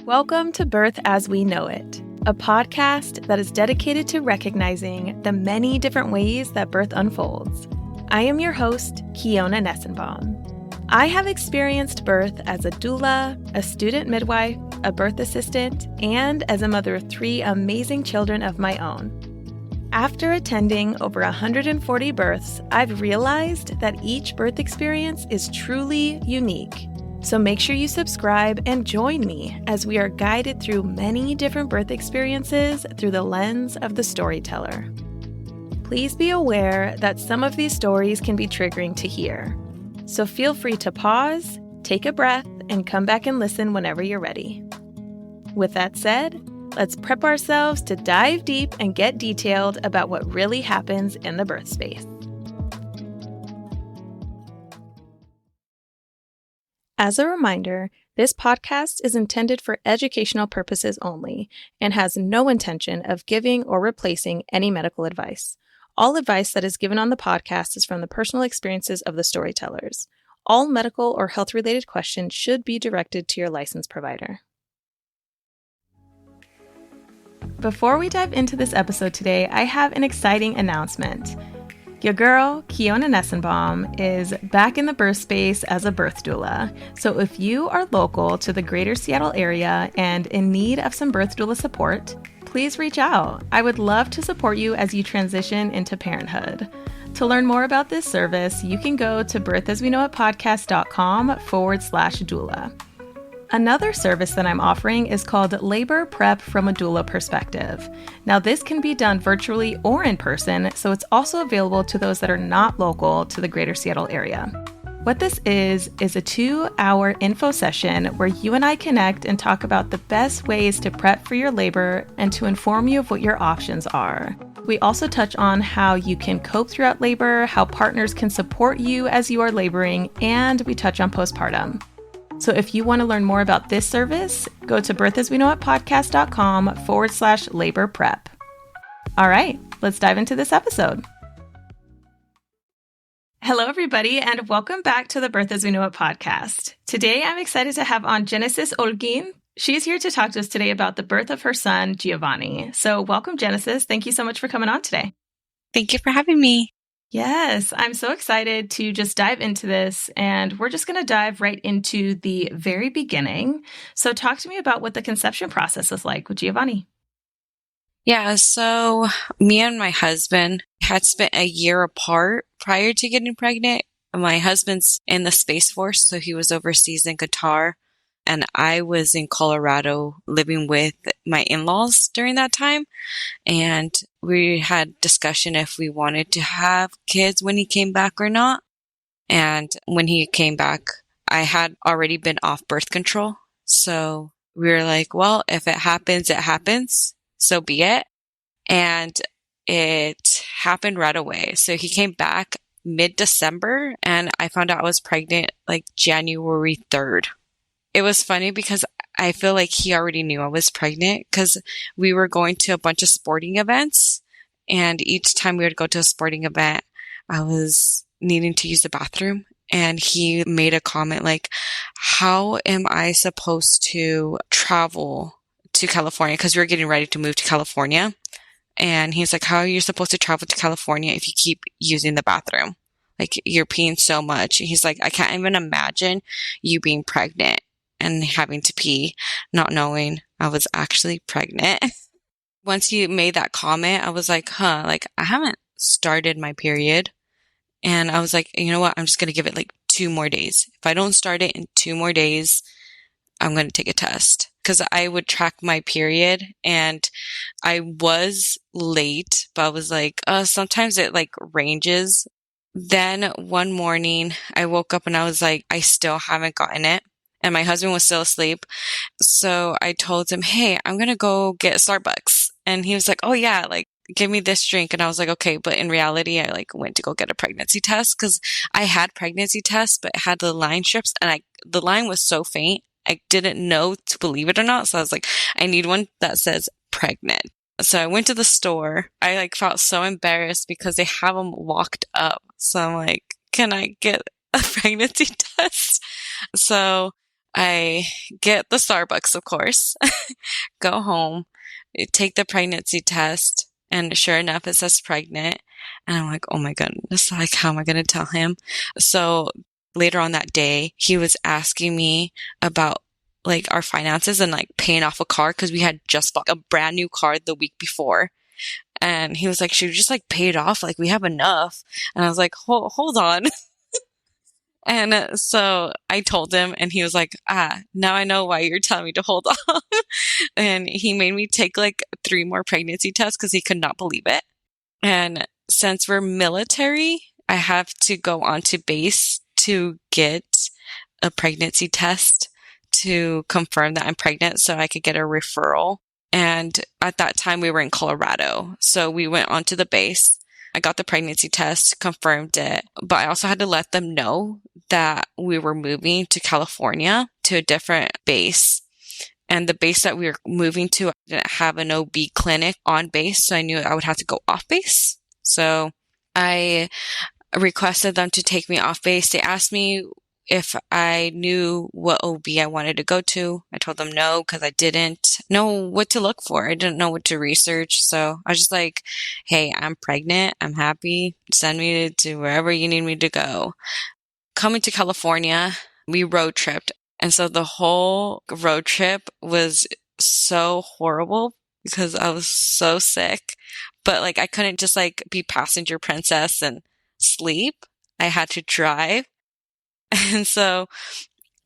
Welcome to Birth as We Know It, a podcast that is dedicated to recognizing the many different ways that birth unfolds. I am your host, Kiona Nessenbaum. I have experienced birth as a doula, a student midwife, a birth assistant, and as a mother of 3 amazing children of my own. After attending over 140 births, I've realized that each birth experience is truly unique. So make sure you subscribe and join me as we are guided through many different birth experiences through the lens of the storyteller. Please be aware that some of these stories can be triggering to hear. So feel free to pause, take a breath, and come back and listen whenever you're ready. With that said, let's prep ourselves to dive deep and get detailed about what really happens in the birth space. As a reminder, this podcast is intended for educational purposes only and has no intention of giving or replacing any medical advice. All advice that is given on the podcast is from the personal experiences of the storytellers. All medical or health-related questions should be directed to your licensed provider. Before we dive into this episode today, I have an exciting announcement. Your girl, Kiona Nessenbaum, is back in the birth space as a birth doula. So if you are local to the greater Seattle area and in need of some birth doula support, please reach out. I would love to support you as you transition into parenthood. To learn more about this service, you can go to birthasweknowitpodcast.com/doula. Another service that I'm offering is called Labor Prep from a Doula Perspective. Now, this can be done virtually or in person, so it's also available to those that are not local to the greater Seattle area. What this is a 2-hour info session where you and I connect and talk about the best ways to prep for your labor and to inform you of what your options are. We also touch on how you can cope throughout labor, how partners can support you as you are laboring, and we touch on postpartum. So if you want to learn more about this service, go to birthasweknowitpodcast.com/labor prep. All right, let's dive into this episode. Hello, everybody, and welcome back to the Birth As We Know It podcast. Today, I'm excited to have on Genesis Holguin. She's here to talk to us today about the birth of her son, Giovanni. So welcome, Genesis. Thank you so much for coming on today. Thank you for having me. Yes, I'm so excited to just dive into this, and we're just going to dive right into the very beginning. So talk to me about what the conception process was like with Giovanni. Yeah, so me and my husband had spent a year apart prior to getting pregnant. My husband's in the Space Force, so he was overseas in Qatar, and I was in Colorado living with my in-laws during that time. And we had discussion if we wanted to have kids when he came back or not. And when he came back, I had already been off birth control. So we were like, well, if it happens, it happens. So be it. And it happened right away. So he came back mid-December and I found out I was pregnant like January 3rd. It was funny because I feel like he already knew I was pregnant because we were going to a bunch of sporting events. And each time we would go to a sporting event, I was needing to use the bathroom. And he made a comment like, how am I supposed to travel to California? Because we were getting ready to move to California. And he's like, how are you supposed to travel to California if you keep using the bathroom? Like, you're peeing so much. He's like, I can't even imagine you being pregnant and having to pee, not knowing I was actually pregnant. Once he made that comment, I was like, like, I haven't started my period. And I was like, you know what? I'm just going to give it like 2 more days. If I don't start it in 2 more days, I'm going to take a test. Because I would track my period and I was late, but I was like, sometimes it like ranges. Then one morning I woke up and I was like, I still haven't gotten it. And my husband was still asleep. So I told him, hey, I'm going to go get Starbucks. And he was like, oh yeah, like, give me this drink. And I was like, okay. But in reality, I like went to go get a pregnancy test because I had pregnancy tests, but it had the line strips and the line was so faint. I didn't know to believe it or not. So I was like, I need one that says pregnant. So I went to the store. I like felt so embarrassed because they have them locked up. So I'm like, can I get a pregnancy test? So I get the Starbucks, of course, go home, take the pregnancy test, and sure enough, it says pregnant. And I'm like, oh my goodness, like, how am I going to tell him? So later on that day, he was asking me about like our finances and like paying off a car because we had just bought a brand new car the week before. And he was like, should we just like pay it off? Like we have enough. And I was like, hold on. And so I told him and he was like, now I know why you're telling me to hold on. And he made me take like 3 more pregnancy tests because he could not believe it. And since we're military, I have to go onto base to get a pregnancy test to confirm that I'm pregnant so I could get a referral. And at that time we were in Colorado. So we went onto the base. I got the pregnancy test, confirmed it, but I also had to let them know that we were moving to California to a different base. And the base that we were moving to didn't have an OB clinic on base, so I knew I would have to go off base. So I requested them to take me off base. They asked me if I knew what OB I wanted to go to. I told them no, because I didn't know what to look for. I didn't know what to research. So I was just like, hey, I'm pregnant. I'm happy. Send me to wherever you need me to go. Coming to California, we road tripped. And so the whole road trip was so horrible because I was so sick. But like I couldn't just like be passenger princess and sleep. I had to drive. And so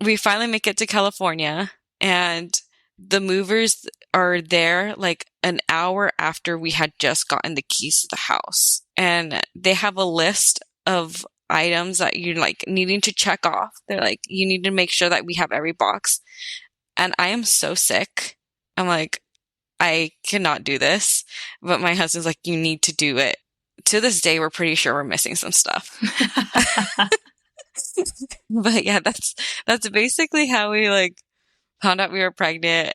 we finally make it to California and the movers are there like an hour after we had just gotten the keys to the house. And they have a list of items that you're like needing to check off. They're like, you need to make sure that we have every box. And I am so sick. I'm like, I cannot do this. But my husband's like, you need to do it. To this day, we're pretty sure we're missing some stuff. But yeah, that's basically how we like found out we were pregnant.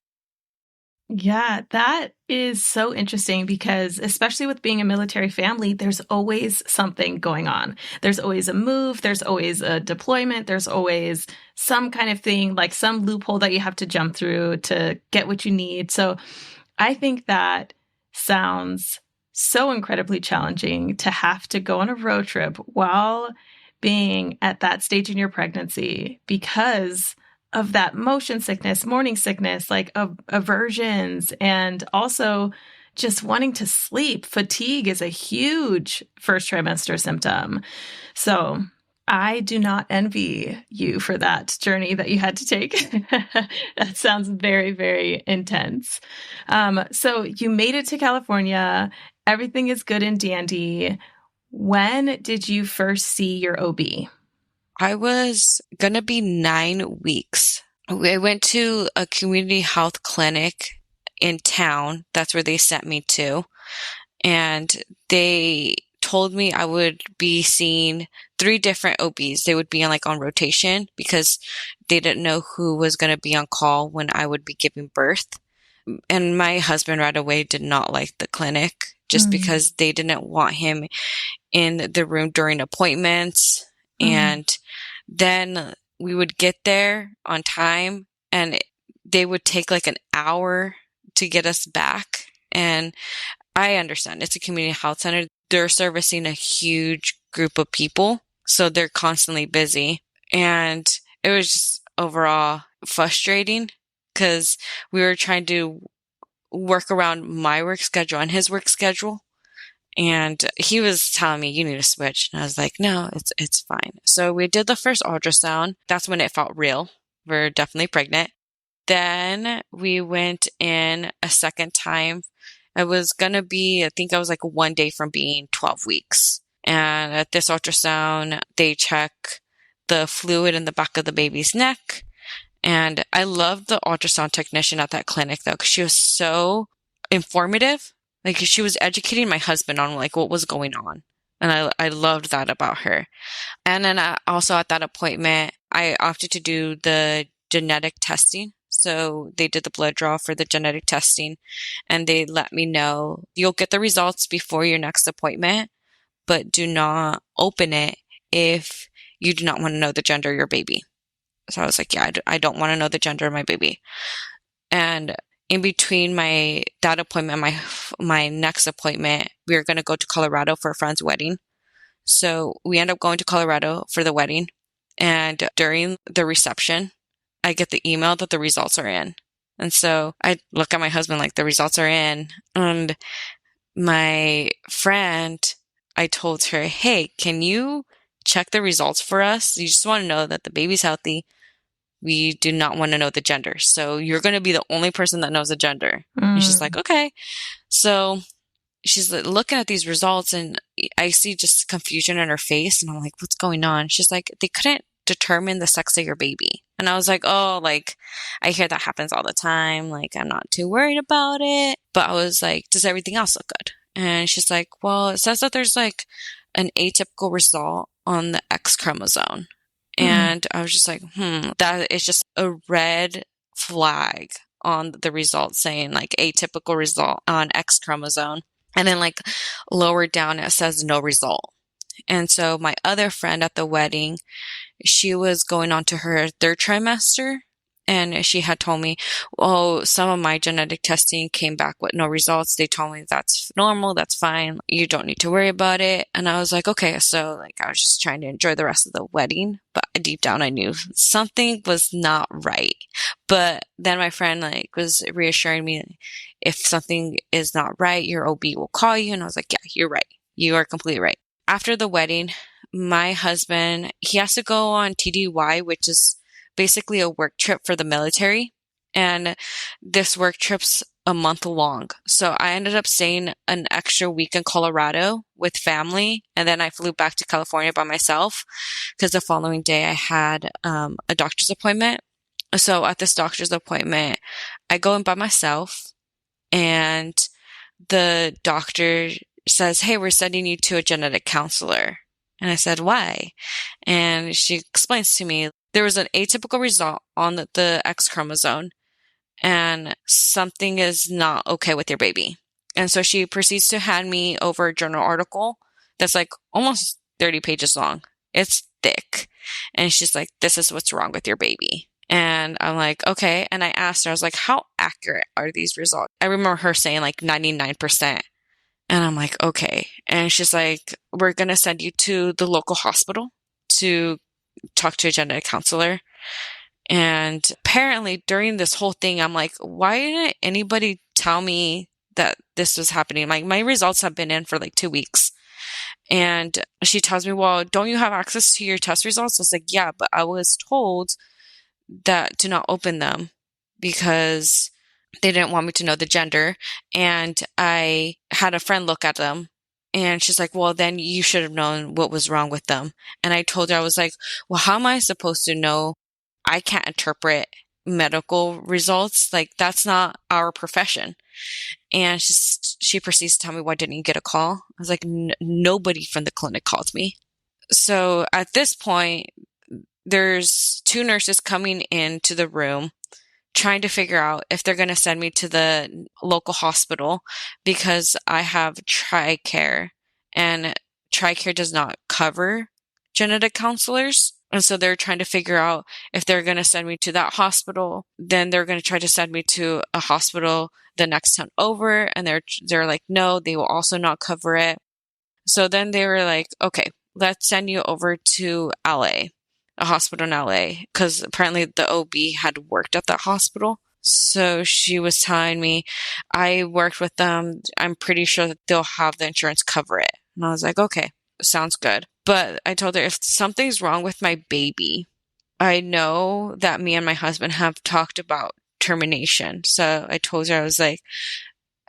Yeah, that is so interesting because especially with being a military family, there's always something going on. There's always a move, there's always a deployment, there's always some kind of thing, like some loophole that you have to jump through to get what you need. So I think that sounds so incredibly challenging to have to go on a road trip while being at that stage in your pregnancy because of that motion sickness, morning sickness, like aversions, and also just wanting to sleep. Fatigue is a huge first trimester symptom. So I do not envy you for that journey that you had to take. That sounds very, very intense. So you made it to California. Everything is good and dandy. When did you first see your OB? I was going to be 9 weeks. I went to a community health clinic in town. That's where they sent me to. And they told me I would be seeing 3 different OBs. They would be on rotation because they didn't know who was going to be on call when I would be giving birth. And my husband right away did not like the clinic just because they didn't want him in the room during appointments. And then we would get there on time and they would take like an hour to get us back. And I understand it's a community health center. They're servicing a huge group of people. So they're constantly busy. And it was just overall frustrating because we were trying to work around my work schedule and his work schedule. And he was telling me, you need to switch. And I was like, no, it's fine. So we did the first ultrasound. That's when it felt real. We're definitely pregnant. Then we went in a second time. It was going to be, I think I was like 1 day from being 12 weeks. And at this ultrasound, they check the fluid in the back of the baby's neck. And I loved the ultrasound technician at that clinic though, because she was so informative. Like she was educating my husband on like what was going on. And I loved that about her. And then also at that appointment, I opted to do the genetic testing. So they did the blood draw for the genetic testing and they let me know you'll get the results before your next appointment, but do not open it if you do not want to know the gender of your baby. So I was like, yeah, I don't want to know the gender of my baby. And in between that appointment and my next appointment, we were going to go to Colorado for a friend's wedding. So we end up going to Colorado for the wedding. And during the reception, I get the email that the results are in. And so I look at my husband like, the results are in. And my friend, I told her, hey, can you check the results for us? You just want to know that the baby's healthy. We do not want to know the gender. So you're going to be the only person that knows the gender. And she's like, okay. So she's looking at these results and I see just confusion in her face. And I'm like, what's going on? She's like, they couldn't determine the sex of your baby. And I was like, oh, like, I hear that happens all the time. Like, I'm not too worried about it. But I was like, does everything else look good? And she's like, well, it says that there's like an atypical result on the X chromosome. And I was just like, that is just a red flag on the result saying like atypical result on X chromosome. And then like lower down, it says no result. And so my other friend at the wedding, she was going on to her third trimester. And she had told me, oh, some of my genetic testing came back with no results. They told me that's normal. That's fine. You don't need to worry about it. And I was like, okay. So like, I was just trying to enjoy the rest of the wedding. But deep down, I knew something was not right. But then my friend like was reassuring me, if something is not right, your OB will call you. And I was like, yeah, you're right. You are completely right. After the wedding, my husband, he has to go on TDY, which is basically a work trip for the military. And this work trip's a month long. So I ended up staying an extra week in Colorado with family. And then I flew back to California by myself because the following day I had a doctor's appointment. So at this doctor's appointment, I go in by myself and the doctor says, hey, we're sending you to a genetic counselor. And I said, why? And she explains to me, there was an atypical result on the X chromosome and something is not okay with your baby. And so she proceeds to hand me over a journal article that's like almost 30 pages long. It's thick. And she's like, this is what's wrong with your baby. And I'm like, okay. And I asked her, I was like, how accurate are these results? I remember her saying like 99%. And I'm like, okay. And she's like, we're going to send you to the local hospital to talk to a genetic counselor. And apparently during this whole thing, I'm like, why didn't anybody tell me that this was happening? Like my results have been in for like 2 weeks. And she tells me, well, don't you have access to your test results? I was like, yeah, but I was told that to not open them because they didn't want me to know the gender. And I had a friend look at them. And she's like, well, then you should have known what was wrong with them. And I told her, I was like, well, how am I supposed to know? I can't interpret medical results. Like, that's not our profession. And she proceeds to tell me, why didn't you get a call? I was like, nobody from the clinic called me. So at this point, there's 2 nurses coming into the room trying to figure out if they're going to send me to the local hospital because I have TRICARE and TRICARE does not cover genetic counselors. And so they're trying to figure out if they're going to send me to that hospital. Then they're going to try to send me to a hospital the next town over. And they're like, no, they will also not cover it. So then they were like, okay, let's send you over to LA. A hospital in LA, because apparently the OB had worked at that hospital. So she was telling me, I worked with them. I'm pretty sure that they'll have the insurance cover it. And I was like, okay, sounds good. But I told her, if something's wrong with my baby, I know that me and my husband have talked about termination. So I told her, I was like,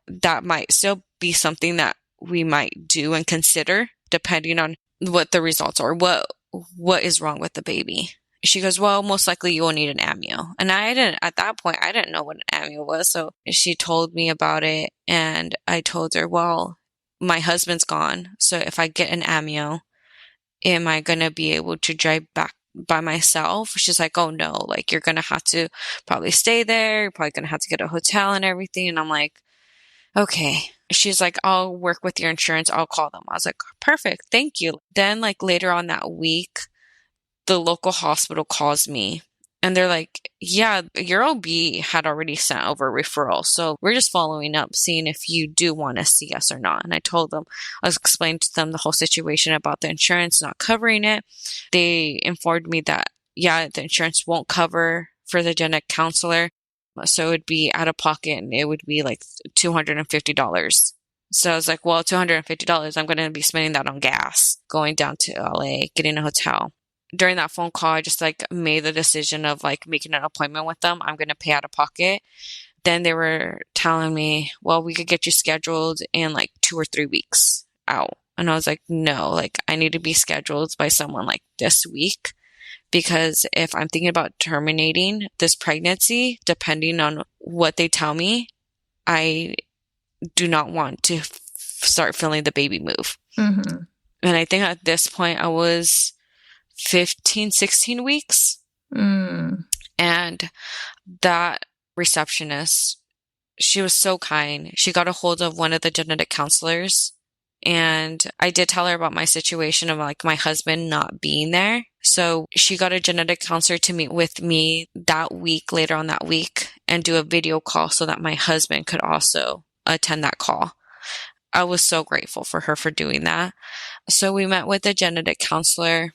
that might still be something that we might do and consider depending on what the results are, what is wrong with the baby. She goes, well, most likely you will need an amnio. And at that point, I didn't know what an amnio was. So she told me about it and I told her, well, my husband's gone. So if I get an amnio, am I going to be able to drive back by myself? She's like, oh no, like you're going to have to probably stay there. You're probably going to have to get a hotel and everything. And I'm like, okay. She's like, I'll work with your insurance. I'll call them. I was like, perfect. Thank you. Then like later on that week, the local hospital calls me And they're like, yeah, your OB had already sent over a referral. So we're just following up, seeing if you do want to see us or not. And I told them, I was explaining to them the whole situation about the insurance not covering it. They informed me that, yeah, the insurance won't cover for the genetic counselor. So it would be out of pocket and it would be like $250. So I was like, well, $250, I'm going to be spending that on gas, going down to LA, getting a hotel. During that phone call, I just like made the decision of like making an appointment with them. I'm going to pay out of pocket. Then they were telling me, well, we could get you scheduled in like 2 or 3 weeks out. And I was like, no, like I need to be scheduled by someone like this week, because if I'm thinking about terminating this pregnancy, depending on what they tell me, I do not want to start feeling the baby move. Mm-hmm. And I think at this point I was 15, 16 weeks. Mm. And that receptionist, she was so kind. She got a hold of one of the genetic counselors. And I did tell her about my situation of like my husband not being there. So she got a genetic counselor to meet with me that week, later on that week, and do a video call so that my husband could also attend that call. I was so grateful for her for doing that. So we met with the genetic counselor.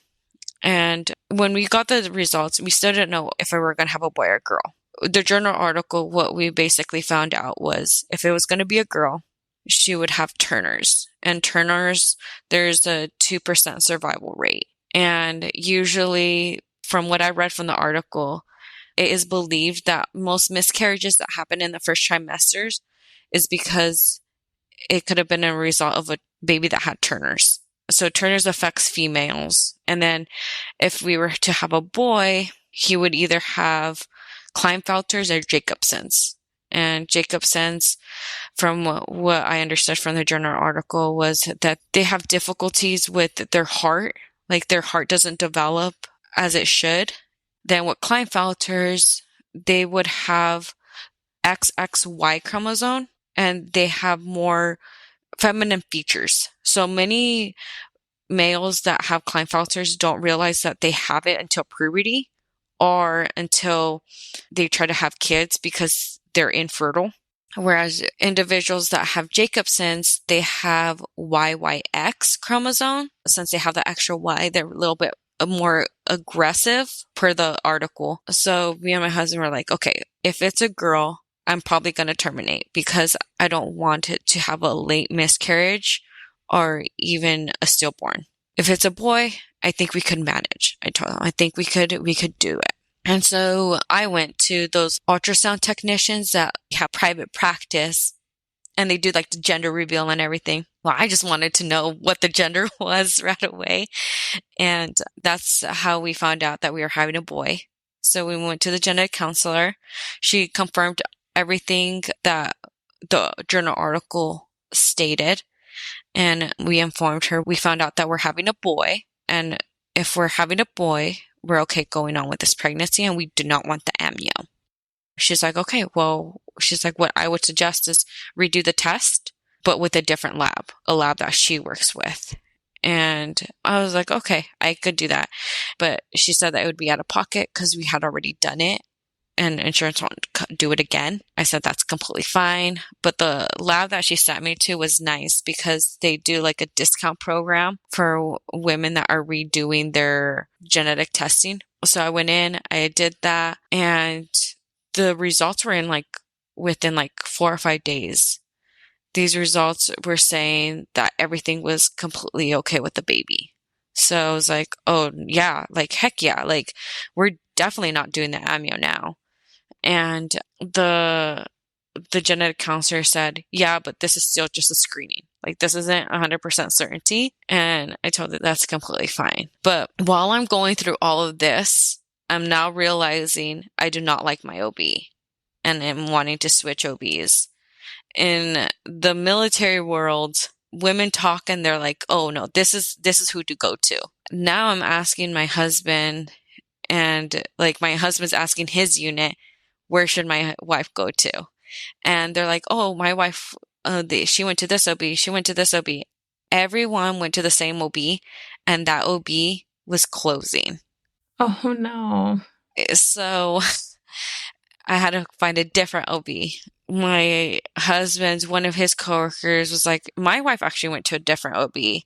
And when we got the results, we still didn't know if we were going to have a boy or a girl. The journal article, what we basically found out was if it was going to be a girl, she would have Turner's. And Turner's, there's a 2% survival rate. And usually, from what I read from the article, it is believed that most miscarriages that happen in the first trimesters is because it could have been a result of a baby that had Turner's. So Turner's affects females. And then if we were to have a boy, he would either have Klinefelter's or Jacobson's. And Jacobson's, from what I understood from the journal article, was that they have difficulties with their heart. Like their heart doesn't develop as it should. Then with Klinefelter's, they would have XXY chromosome, and they have more feminine features. So many males that have Klinefelter's don't realize that they have it until puberty or until they try to have kids because they're infertile. Whereas individuals that have Jacobson's, they have YYX chromosome. Since they have the extra Y, they're a little bit more aggressive per the article. So me and my husband were like, okay, if it's a girl, I'm probably going to terminate because I don't want it to have a late miscarriage or even a stillborn. If it's a boy, I think we could manage. I told him, I think we could do it. And so I went to those ultrasound technicians that have private practice and they do like the gender reveal and everything. Well, I just wanted to know what the gender was right away. And that's how we found out that we were having a boy. So we went to the genetic counselor. She confirmed everything that the journal article stated. And we informed her, we found out that we're having a boy. And if we're having a boy, we're okay going on with this pregnancy and we do not want the amnio. She's like, okay, well, she's like, what I would suggest is redo the test, but with a different lab, a lab that she works with. And I was like, okay, I could do that. But she said that it would be out of pocket because we had already done it and insurance won't do it again. I said, that's completely fine. But the lab that she sent me to was nice because they do like a discount program for women that are redoing their genetic testing. So I went in, I did that, and the results were within like 4 or 5 days. These results were saying that everything was completely okay with the baby. So I was like, oh yeah, like heck yeah, like we're definitely not doing the amnio now. And the genetic counselor said, yeah, but this is still just a screening. Like this isn't 100% certainty. And I told her that's completely fine. But while I'm going through all of this, I'm now realizing I do not like my OB and am wanting to switch OBs. In the military world, women talk and they're like, oh no, this is who to go to. Now I'm asking my husband, and like my husband's asking his unit, where should my wife go to? And they're like, oh, my wife, she went to this OB, she went to this OB. Everyone went to the same OB, and that OB was closing. Oh, no. So I had to find a different OB. My husband's, one of his coworkers was like, my wife actually went to a different OB.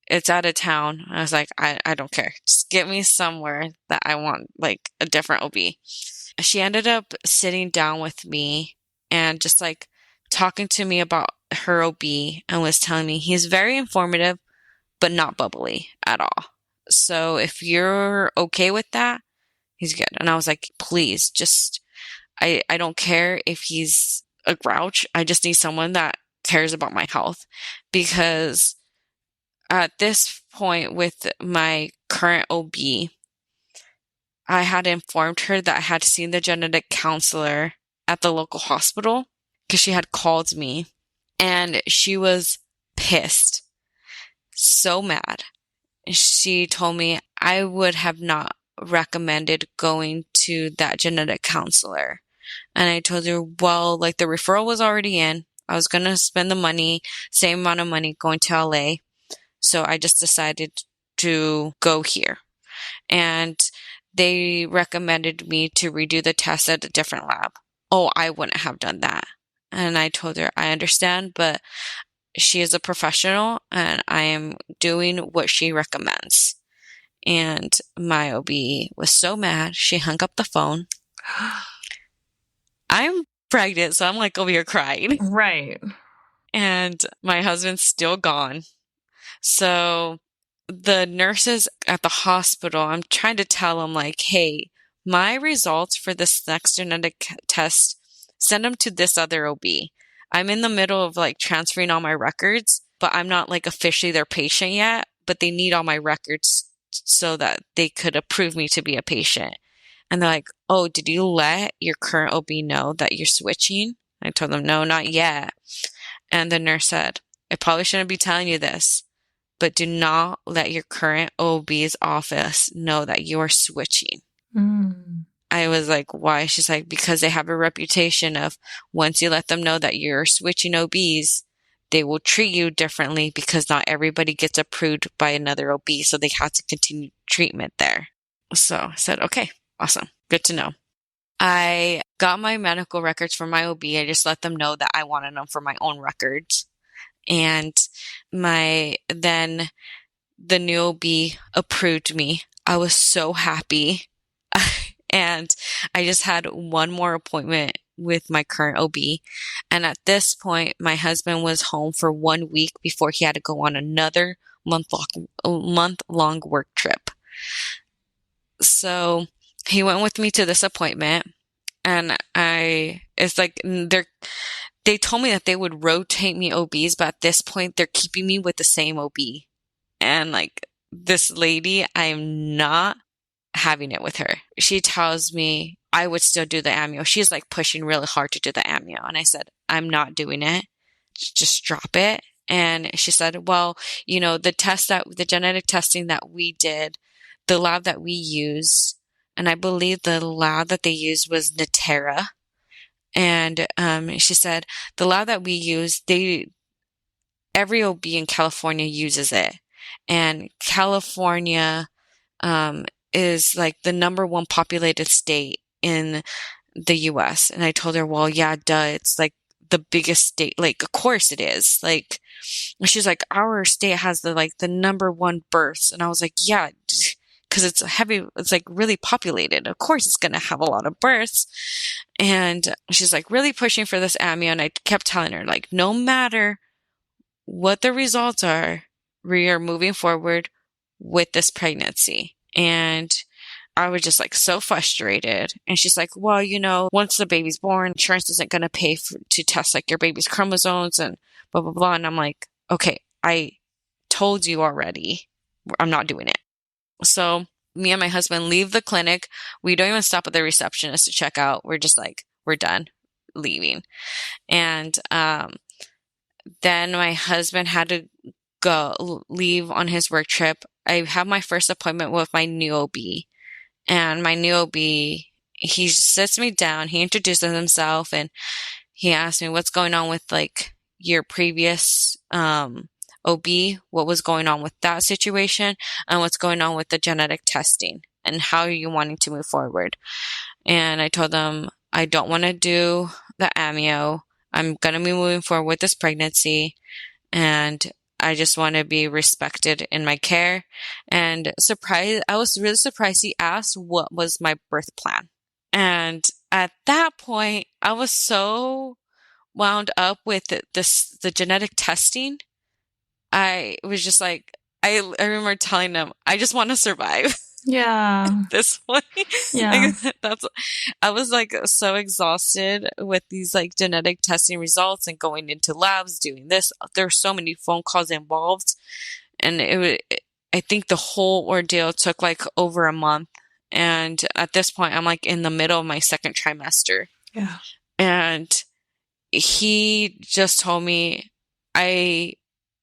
It's out of town. I was like, I don't care. Just get me somewhere that I want, like a different OB. She ended up sitting down with me and just like talking to me about her OB and was telling me he's very informative, but not bubbly at all. So if you're okay with that, he's good. And I was like, please, just, I don't care if he's a grouch. I just need someone that cares about my health, because at this point with my current OB, I had informed her that I had seen the genetic counselor at the local hospital because she had called me, and she was pissed, so mad. She told me I would have not recommended going to that genetic counselor. And I told her, well, like the referral was already in. I was going to spend the money, same amount of money going to LA. So I just decided to go here. And they recommended me to redo the test at a different lab. Oh, I wouldn't have done that. And I told her, I understand, but she is a professional and I am doing what she recommends. And my OB was so mad, she hung up the phone. I'm pregnant, so I'm like over here crying. Right. And my husband's still gone. So the nurses at the hospital, I'm trying to tell them like, hey, my results for this next genetic test, send them to this other OB. I'm in the middle of like transferring all my records, but I'm not like officially their patient yet, but they need all my records so that they could approve me to be a patient. And they're like, oh, did you let your current OB know that you're switching? I told them, no, not yet. And the nurse said, I probably shouldn't be telling you this, but do not let your current OB's office know that you are switching. I was like, why? She's like, because they have a reputation of once you let them know that you're switching OBs, they will treat you differently because not everybody gets approved by another OB. So they have to continue treatment there. So I said, okay, awesome. Good to know. I got my medical records from my OB. I just let them know that I wanted them for my own records. And then the new OB approved me. I was so happy. And I just had one more appointment with my current OB. And at this point, my husband was home for 1 week before he had to go on another month-long work trip. So he went with me to this appointment, and it's like they told me that they would rotate me OBs, but at this point they're keeping me with the same OB. And like this lady, I'm not having it with her. She tells me I would still do the amnio. She's like pushing really hard to do the amnio. And I said, I'm not doing it. Just drop it. And she said, well, the genetic testing that we did, the lab that we used, and I believe the lab that they used was Natera. And she said, the lab that we used, every OB in California uses it. And California is like the number one populated state in the US. And I told her, well, yeah, duh. It's like the biggest state. Like, of course it is. Like, she's like, our state has the number one births. And I was like, yeah, because it's heavy. It's like really populated. Of course it's going to have a lot of births. And she's like really pushing for this amnio. And I kept telling her, like, no matter what the results are, we are moving forward with this pregnancy. And I was just like so frustrated. And she's like, well, once the baby's born, insurance isn't going to pay to test like your baby's chromosomes and blah, blah, blah. And I'm like, okay, I told you already, I'm not doing it. So me and my husband leave the clinic. We don't even stop at the receptionist to check out. We're just like, we're done leaving. And then my husband had to leave on his work trip. I have my first appointment with my new OB, and my new OB, he sits me down, he introduces himself, and he asks me what's going on with like your previous OB, what was going on with that situation, and what's going on with the genetic testing. and how are you wanting to move forward? And I told them, I don't want to do the amnio. I'm going to be moving forward with this pregnancy, and I just want to be respected in my care. And I was really surprised he asked what was my birth plan. And at that point, I was so wound up with the genetic testing. I was just like, I remember telling him, I just want to survive. Yeah. This point. Yeah. I was like so exhausted with these like genetic testing results and going into labs, doing this. There's so many phone calls involved. And I think the whole ordeal took like over a month. And at this point, I'm like in the middle of my second trimester. Yeah. And he just told me, I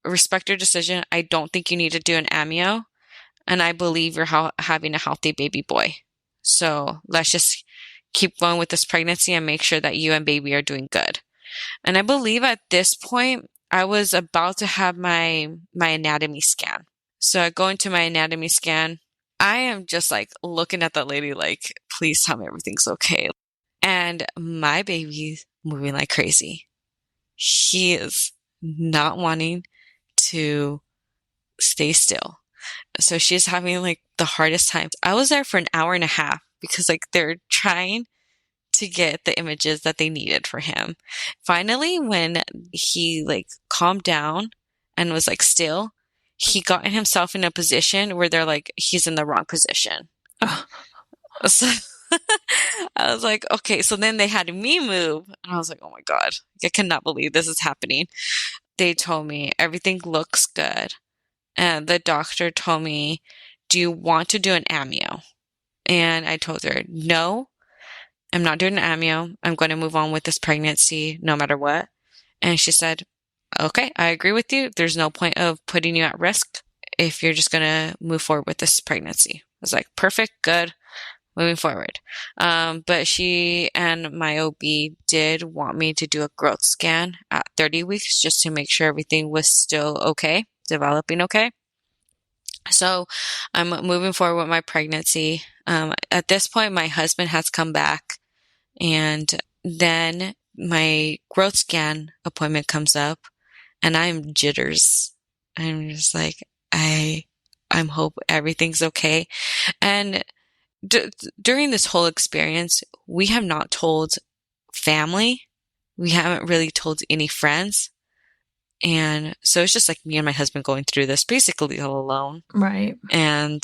respect your decision. I don't think you need to do an amnio. And I believe you're having a healthy baby boy. So let's just keep going with this pregnancy and make sure that you and baby are doing good. And I believe at this point, I was about to have my anatomy scan. So I go into my anatomy scan. I am just like looking at that lady like, please tell me everything's okay. And my baby's moving like crazy. She is not wanting to stay still. So she's having like the hardest time. I was there for an hour and a half because like they're trying to get the images that they needed for him. Finally, when he like calmed down and was like still, he got himself in a position where they're like, he's in the wrong position. Oh. So I was like, okay. So then they had me move. And I was like, oh my God, I cannot believe this is happening. They told me everything looks good. And the doctor told me, do you want to do an amnio? And I told her, no, I'm not doing an amnio. I'm going to move on with this pregnancy no matter what. And she said, okay, I agree with you. There's no point of putting you at risk if you're just going to move forward with this pregnancy. I was like, perfect, good, moving forward. But she and my OB did want me to do a growth scan at 30 weeks just to make sure everything was still okay, developing okay. So I'm moving forward with my pregnancy. At this point, my husband has come back, and then my growth scan appointment comes up, and I'm jitters. I'm just like, I'm hope everything's okay. And during this whole experience, we have not told family. We haven't really told any friends. And so it's just like me and my husband going through this basically all alone. Right. And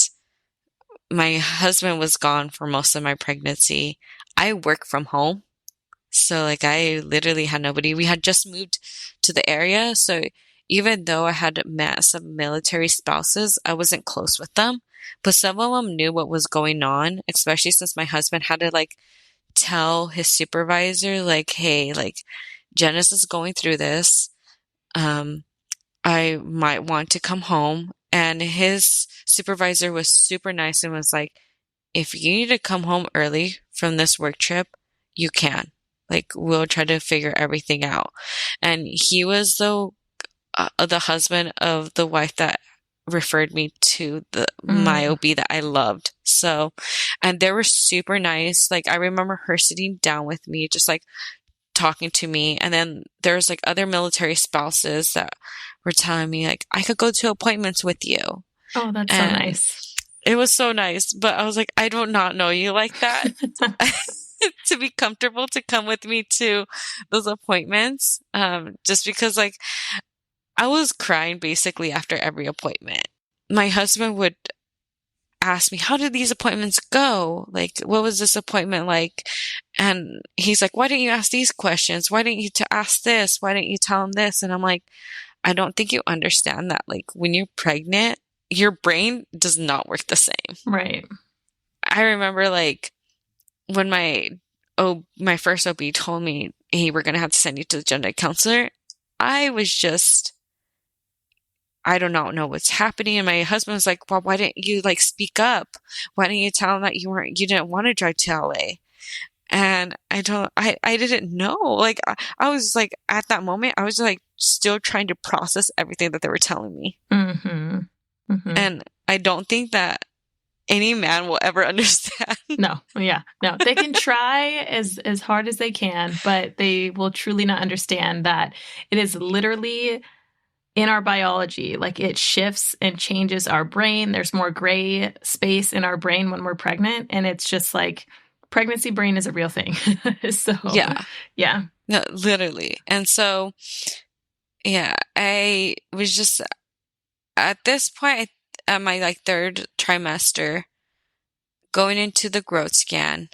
my husband was gone for most of my pregnancy. I work from home. So like I literally had nobody. We had just moved to the area. So even though I had met some military spouses, I wasn't close with them. But some of them knew what was going on, especially since my husband had to like tell his supervisor, like, hey, like Janice is going through this. I might want to come home. And his supervisor was super nice and was like, if you need to come home early from this work trip, you can. Like, we'll try to figure everything out. And he was the husband of the wife that referred me to my OB that I loved. So, and they were super nice. Like, I remember her sitting down with me, just like talking to me. And then there's like other military spouses that were telling me like, I could go to appointments with you. Oh, that's so nice. It was so nice. But I was like, I do not know you like that. To be comfortable to come with me to those appointments. Just because like I was crying basically after every appointment. My husband would ask me, how did these appointments go? Like, what was this appointment like? And he's like, why didn't you ask these questions? Why didn't you ask this? Why didn't you tell him this? And I'm like, I don't think you understand that. Like, when you're pregnant, your brain does not work the same. Right. I remember like when my first OB told me, hey, we're going to have to send you to the genetic counselor. I was just, I do not know what's happening. And my husband was like, well, why didn't you like speak up? Why didn't you tell him that you didn't want to drive to LA? And I didn't know. Like, I was like, at that moment, I was like still trying to process everything that they were telling me. Mm-hmm. Mm-hmm. And I don't think that any man will ever understand. No. Yeah. No. They can try as hard as they can, but they will truly not understand that it is literally in our biology. Like, it shifts and changes our brain. There's more gray space in our brain when we're pregnant. And it's just like pregnancy brain is a real thing. So, yeah. No, literally. And so, yeah, I was just at this point at my like third trimester, going into the growth scan,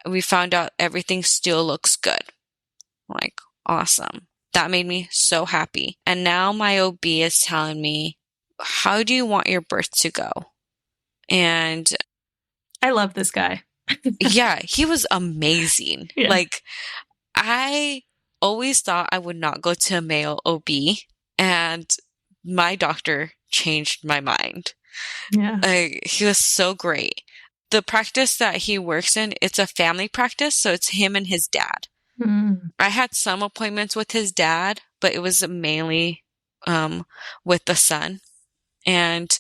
we found out everything still looks good. Like, awesome. That made me so happy. And now my OB is telling me, how do you want your birth to go? And I love this guy. yeah, he was amazing. Yeah. Like, I always thought I would not go to a male OB, and my doctor changed my mind. Yeah. He was so great. The practice that he works in, it's a family practice, so it's him and his dad. I had some appointments with his dad, but it was mainly with the son. And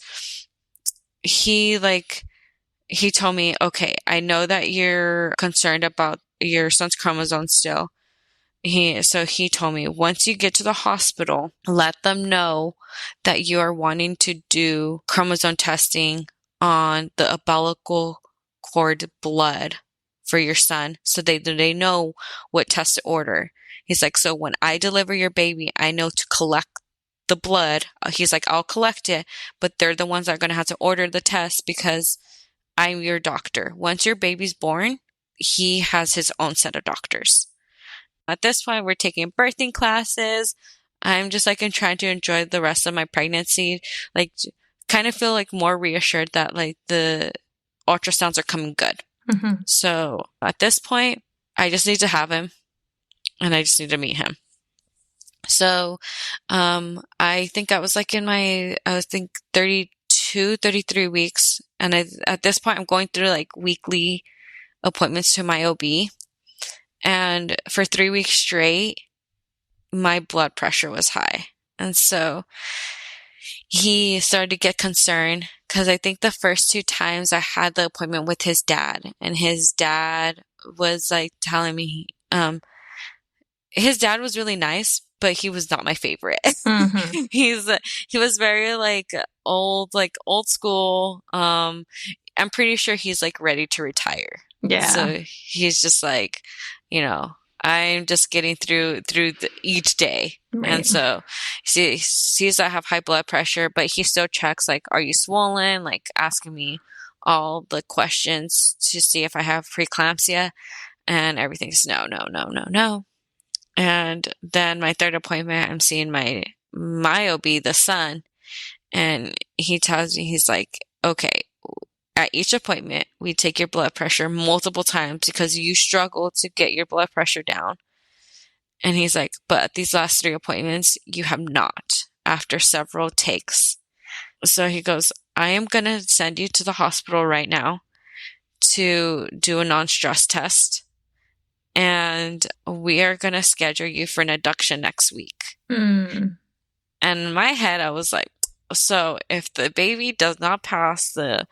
he told me, okay, I know that you're concerned about your son's chromosome still. So he told me, once you get to the hospital, let them know that you are wanting to do chromosome testing on the umbilical cord blood for your son, so they know what test to order. He's like, so when I deliver your baby, I know to collect the blood. He's like, I'll collect it, but they're the ones that are going to have to order the test because I'm your doctor. Once your baby's born, he has his own set of doctors. At this point, we're taking birthing classes. I'm just like, I'm trying to enjoy the rest of my pregnancy. Like, kind of feel like more reassured that like the ultrasounds are coming good. So at this point, I just need to have him, and I just need to meet him. So, I think I was like I think 32, 33 weeks. And at this point, I'm going through like weekly appointments to my OB. And for 3 weeks straight, my blood pressure was high. And so he started to get concerned because I think the first 2 times I had the appointment with his dad, and his dad was like telling me, his dad was really nice, but he was not my favorite. He was very like old school. I'm pretty sure he's like ready to retire. Yeah. So he's just like, I'm just getting through each day. Right. And so he sees I have high blood pressure, but he still checks like, are you swollen? Like asking me all the questions to see if I have preeclampsia, and everything's no. And then my third appointment, I'm seeing my OB, the son, and he tells me, he's like, okay, at each appointment, we take your blood pressure multiple times because you struggle to get your blood pressure down. And he's like, but at these last 3 appointments, you have not, after several takes. So he goes, I am going to send you to the hospital right now to do a non-stress test. And we are going to schedule you for an induction next week. And in my head, I was like, so if the baby does not pass the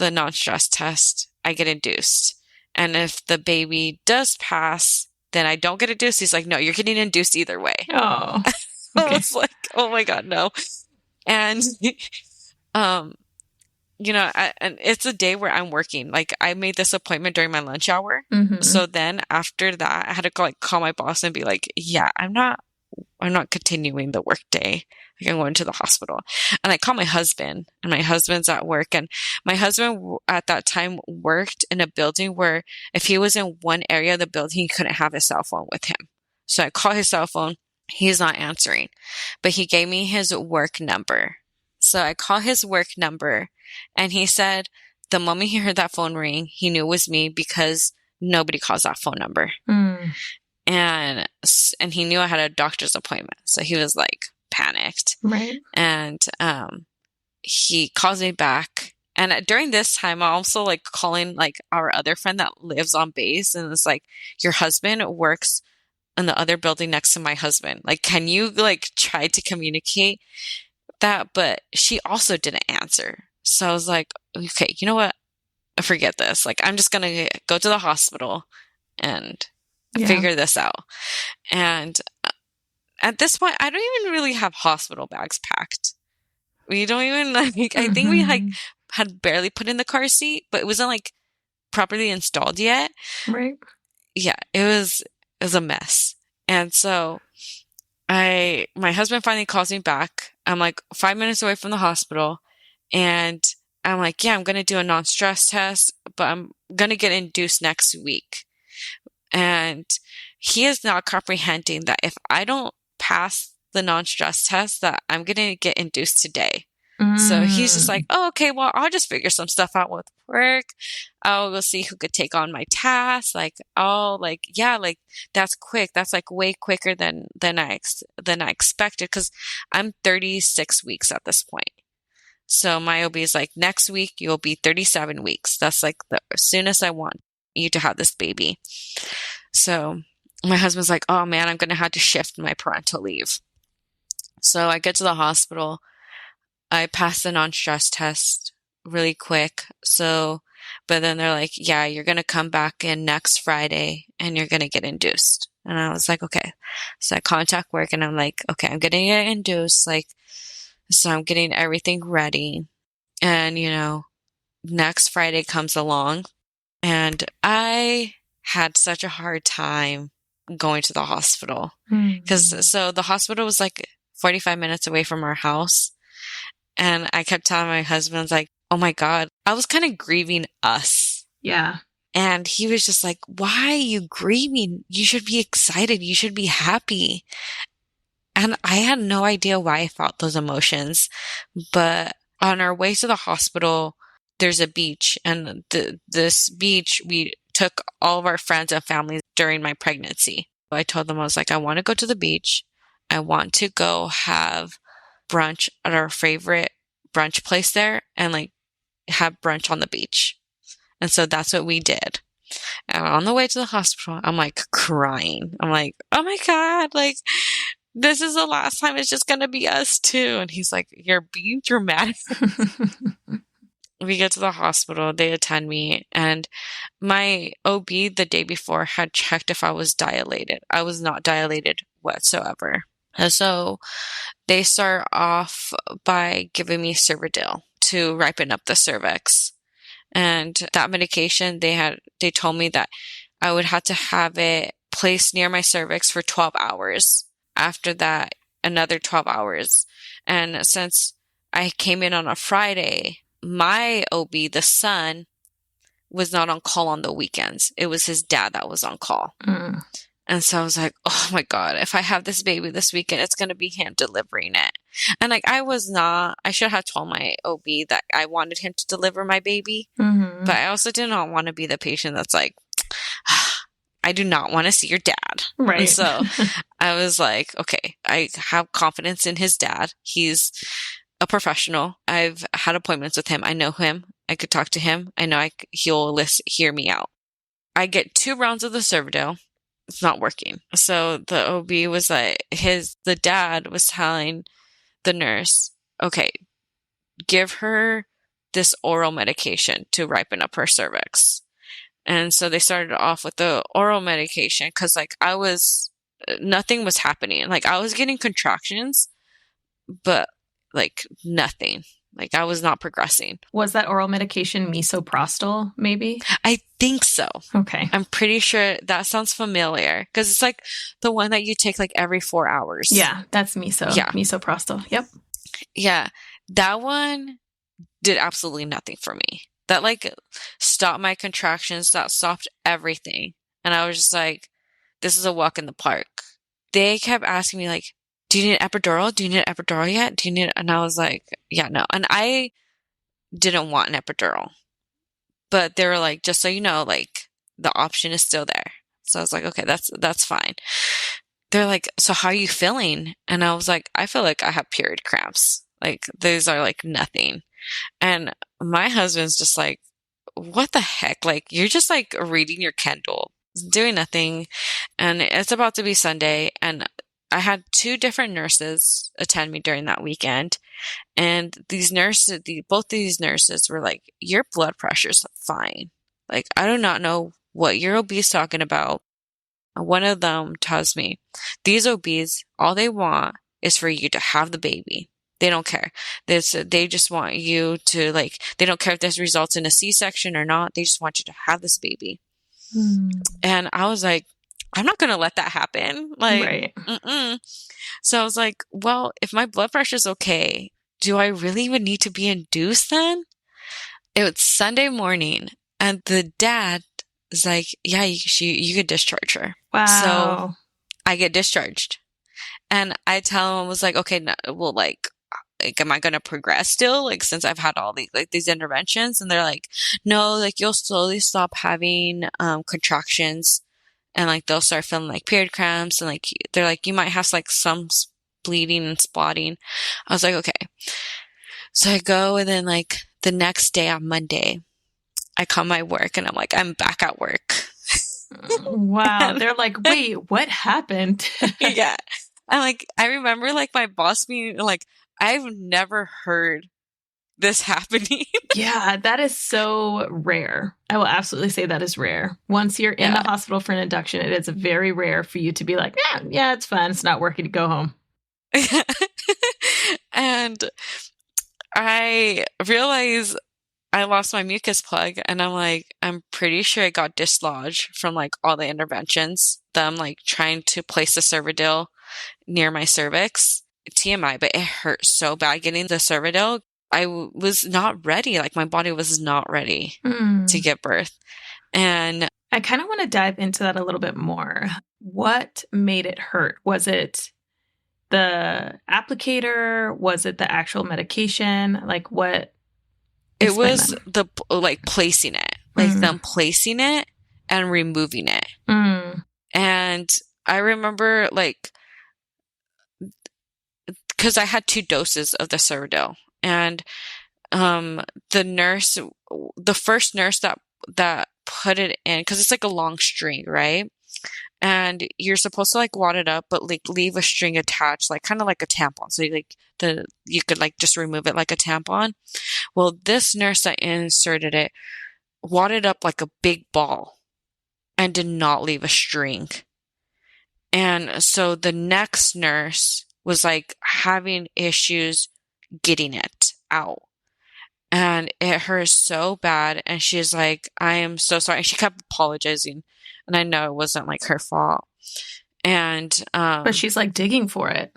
non-stress test, I get induced. And if the baby does pass, then I don't get induced. He's like, no, you're getting induced either way. Oh, okay. I was like, oh my God, no. And, and it's a day where I'm working. Like, I made this appointment during my lunch hour. So then after that, I had to call my boss and be like, yeah, I'm not continuing the work day. Like, I'm going to the hospital. And I call my husband, and my husband's at work. And my husband at that time worked in a building where if he was in one area of the building, he couldn't have his cell phone with him. So I call his cell phone. He's not answering, but he gave me his work number. So I call his work number, and he said the moment he heard that phone ring, he knew it was me because nobody calls that phone number. And he knew I had a doctor's appointment. So he was like panicked. Right. And he calls me back. And during this time, I'm also like calling like our other friend that lives on base. And it's like, your husband works in the other building next to my husband. Like, can you like try to communicate that? But she also didn't answer. So I was like, okay, you know what? Forget this. Like, I'm just going to go to the hospital and figure this out. And at this point, I don't even really have hospital bags packed. We don't even like, I think we like had barely put in the car seat, but it wasn't like properly installed yet. Right. Yeah, it was a mess. And so my husband finally calls me back. I'm like 5 minutes away from the hospital, and I'm like, yeah, I'm going to do a non-stress test, but I'm going to get induced next week. And he is not comprehending that if I don't pass the non-stress test, that I'm going to get induced today. So he's just like, oh, okay, well, I'll just figure some stuff out with work. I'll go see who could take on my task. Like, oh, like, yeah, like that's quick. That's like way quicker than I expected, because I'm 36 weeks at this point. So my OB is like, next week you'll be 37 weeks. That's like the soonest I want you to have this baby. So my husband's like, oh man, I'm going to have to shift my parental leave. So I get to the hospital. I passed the non-stress test really quick. So, but then they're like, yeah, you're going to come back in next Friday and you're going to get induced. And I was like, okay. So I contact work and I'm like, okay, I'm going to get induced. Like, so I'm getting everything ready. And, you know, next Friday comes along and I had such a hard time going to the hospital. Because so the hospital was like 45 minutes away from our house. And I kept telling my husband, I was like, oh my God, I was kind of grieving us. Yeah. And he was just like, why are you grieving? You should be excited. You should be happy. And I had no idea why I felt those emotions. But on our way to the hospital, there's a beach. And this beach, we took all of our friends and family during my pregnancy. I told them, I was like, I want to go to the beach. I want to go have brunch at our favorite brunch place there and like have brunch on the beach. And so that's what we did. And on the way to the hospital, I'm like crying. I'm like, oh my God, like this is the last time it's just going to be us two. And he's like, you're being dramatic. We get to the hospital, they attend me, and my OB the day before had checked if I was dilated. I was not dilated whatsoever. And so they start off by giving me Cervidil to ripen up the cervix. And that medication, they told me that I would have to have it placed near my cervix for 12 hours. After that, another 12 hours. And since I came in on a Friday, my OB, the son, was not on call on the weekends. It was his dad that was on call. And so I was like, oh my God, if I have this baby this weekend, it's going to be him delivering it. And like, I should have told my OB that I wanted him to deliver my baby. But I also did not want to be the patient that's like, I do not want to see your dad. Right. And so I was like, okay, I have confidence in his dad. He's a professional. I've had appointments with him. I know him. I could talk to him. I know he'll hear me out. I get 2 rounds of the Cervidil. It's not working. So the OB was like, the dad was telling the nurse, okay, give her this oral medication to ripen up her cervix. And so they started off with the oral medication because like nothing was happening. Like I was getting contractions, but like nothing. Like I was not progressing. Was that oral medication misoprostol, maybe? I think so. Okay. I'm pretty sure that sounds familiar because it's like the one that you take like every 4 hours. Yeah, that's misoprostol. Yep. Yeah. That one did absolutely nothing for me. That like stopped my contractions. That stopped everything. And I was just like, this is a walk in the park. They kept asking me like, do you need an epidural? Do you need an epidural yet? And I was like, yeah, no. And I didn't want an epidural. But they were like, just so you know, like the option is still there. So I was like, okay, that's fine. They're like, so how are you feeling? And I was like, I feel like I have period cramps. Like those are like nothing. And my husband's just like, what the heck? Like you're just like reading your Kindle, doing nothing. And it's about to be Sunday. And I had 2 different nurses attend me during that weekend. And these nurses, both these nurses were like, your blood pressure's fine. Like, I do not know what your OB's talking about. One of them tells me, these OBs, all they want is for you to have the baby. They don't care. They just want you to, like, they don't care if this results in a C-section or not. They just want you to have this baby. And I was like, I'm not going to let that happen. Like, right. So I was like, well, if my blood pressure is okay, do I really even need to be induced then? It was Sunday morning, and the dad is like, yeah, you could discharge her. Wow. So I get discharged. And I tell him, I was like, okay, no, well, like, am I going to progress still? Like, since I've had all these interventions? And they're like, no, like, you'll slowly stop having contractions, and like, they'll start feeling like period cramps, and like, they're like, you might have like some bleeding and spotting. I was like, okay. So I go, and then like the next day on Monday, I come my work, and I'm like, I'm back at work. Wow. They're like, wait, what happened? Yeah. I'm like, I remember like my boss being like, I've never heard this happening. Yeah, that is so rare. I will absolutely say that is rare. Once you're in the hospital for an induction, it is very rare for you to be like, yeah, it's fine. It's not working, to go home. And I realize I lost my mucus plug, and I'm like, I'm pretty sure I got dislodged from like all the interventions. Them like trying to place the Cervidil near my cervix. TMI, but it hurt so bad getting the Cervidil. I was not ready. Like, my body was not ready to give birth. And I kind of want to dive into that a little bit more. What made it hurt? Was it the applicator? Was it the actual medication? Like, what? It was the, like, placing it. Like, them placing it and removing it. And I remember, like, because I had 2 doses of the Cervidil. And the first nurse that put it in, because it's like a long string, right? And you're supposed to like wad it up, but like leave a string attached, like kind of like a tampon. So you could like just remove it like a tampon. Well, this nurse that inserted it wadded up like a big ball and did not leave a string. And so the next nurse was like having issues getting it out, and it hurt so bad. And she's like, I am so sorry. And she kept apologizing, and I know it wasn't like her fault. And but she's like digging for it.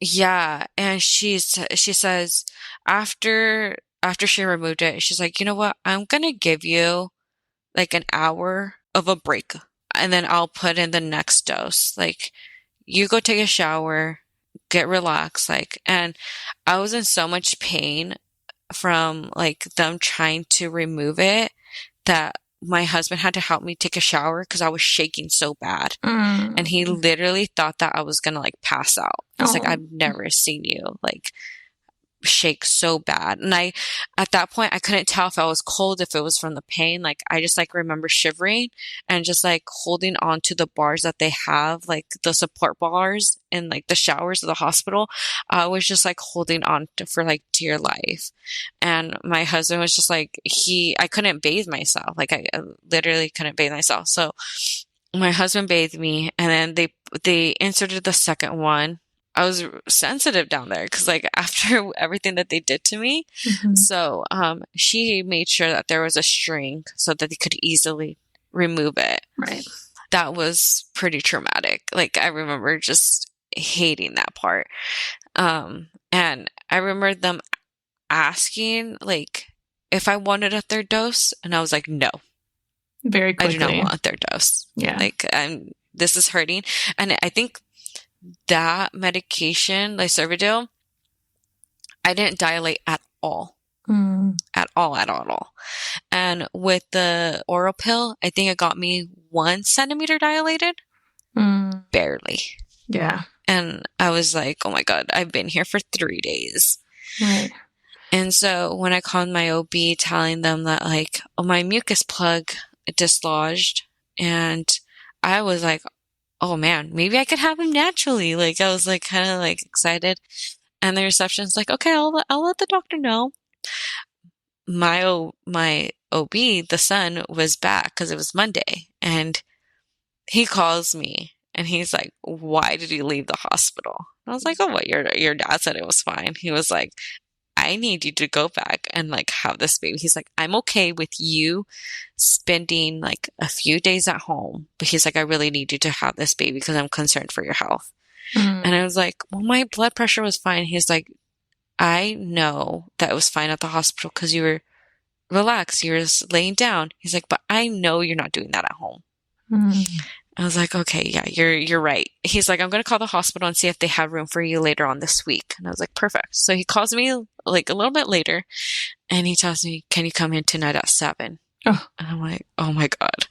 Yeah. And she says after she removed it, she's like, you know what, I'm gonna give you like an hour of a break, and then I'll put in the next dose. Like, you go take a shower, get relaxed. Like, and I was in so much pain from like them trying to remove it that my husband had to help me take a shower because I was shaking so bad. And he literally thought that I was gonna like pass out. It's like, I've never seen you like shake so bad. And at that point, I couldn't tell if I was cold, if it was from the pain. Like, I just like remember shivering and just like holding on to the bars that they have, like the support bars in like the showers of the hospital. I was just like holding on for like dear life. And my husband was just like, I couldn't bathe myself. Like, I literally couldn't bathe myself. So my husband bathed me, and then they inserted the second one. I was sensitive down there because, like, after everything that they did to me. So she made sure that there was a string so that they could easily remove it. Right. That was pretty traumatic. Like, I remember just hating that part. And I remember them asking, like, if I wanted a third dose. And I was like, no. Very quickly. I do not want a third dose. Yeah. Like, this is hurting. And I think that medication, like Cervidil, I didn't dilate at all. At all. And with the oral pill, I think it got me 1 centimeter dilated. Barely. Yeah. And I was like, oh my God, I've been here for 3 days. Right. And so when I called my OB telling them that, like, oh, my mucus plug dislodged, and I was like, oh man, maybe I could have him naturally. Like I was like kind of like excited. And the reception's like, okay, I'll let the doctor know. My OB, the son, was back because it was Monday, and he calls me and he's like, why did you leave the hospital? I was like, oh, what? Your dad said it was fine. He was like, I need you to go back and like have this baby. He's like, I'm okay with you spending like a few days at home, but he's like, I really need you to have this baby because I'm concerned for your health. And I was like, well, my blood pressure was fine. He's like, I know that it was fine at the hospital because you were relaxed. You were just laying down. He's like, but I know you're not doing that at home. I was like, okay, yeah, you're right. He's like, I'm going to call the hospital and see if they have room for you later on this week. And I was like, perfect. So he calls me like a little bit later and he tells me, can you come in tonight at 7? Oh. And I'm like, oh my God.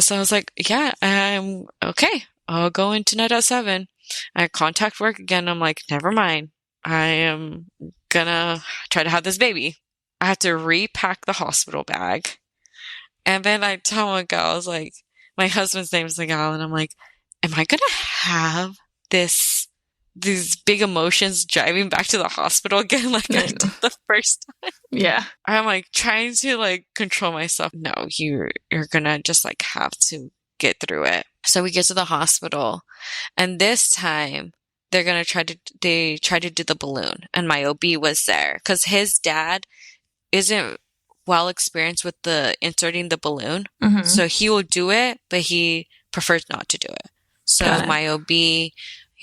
So I was like, yeah, I'm okay. I'll go in tonight at 7. I contact work again. I'm like, never mind. I am gonna try to have this baby. I had to repack the hospital bag. And then I tell Miguel, I was like, my husband's name is Miguel, and I'm like, am I gonna have these big emotions driving back to the hospital again like I did the first time? Yeah. I'm like trying to like control myself. No, you're gonna just like have to get through it. So we get to the hospital, and this time they're gonna try to do the balloon, and my OB was there because his dad isn't well experienced with the inserting the balloon, so he will do it, but he prefers not to do it. So my OB, he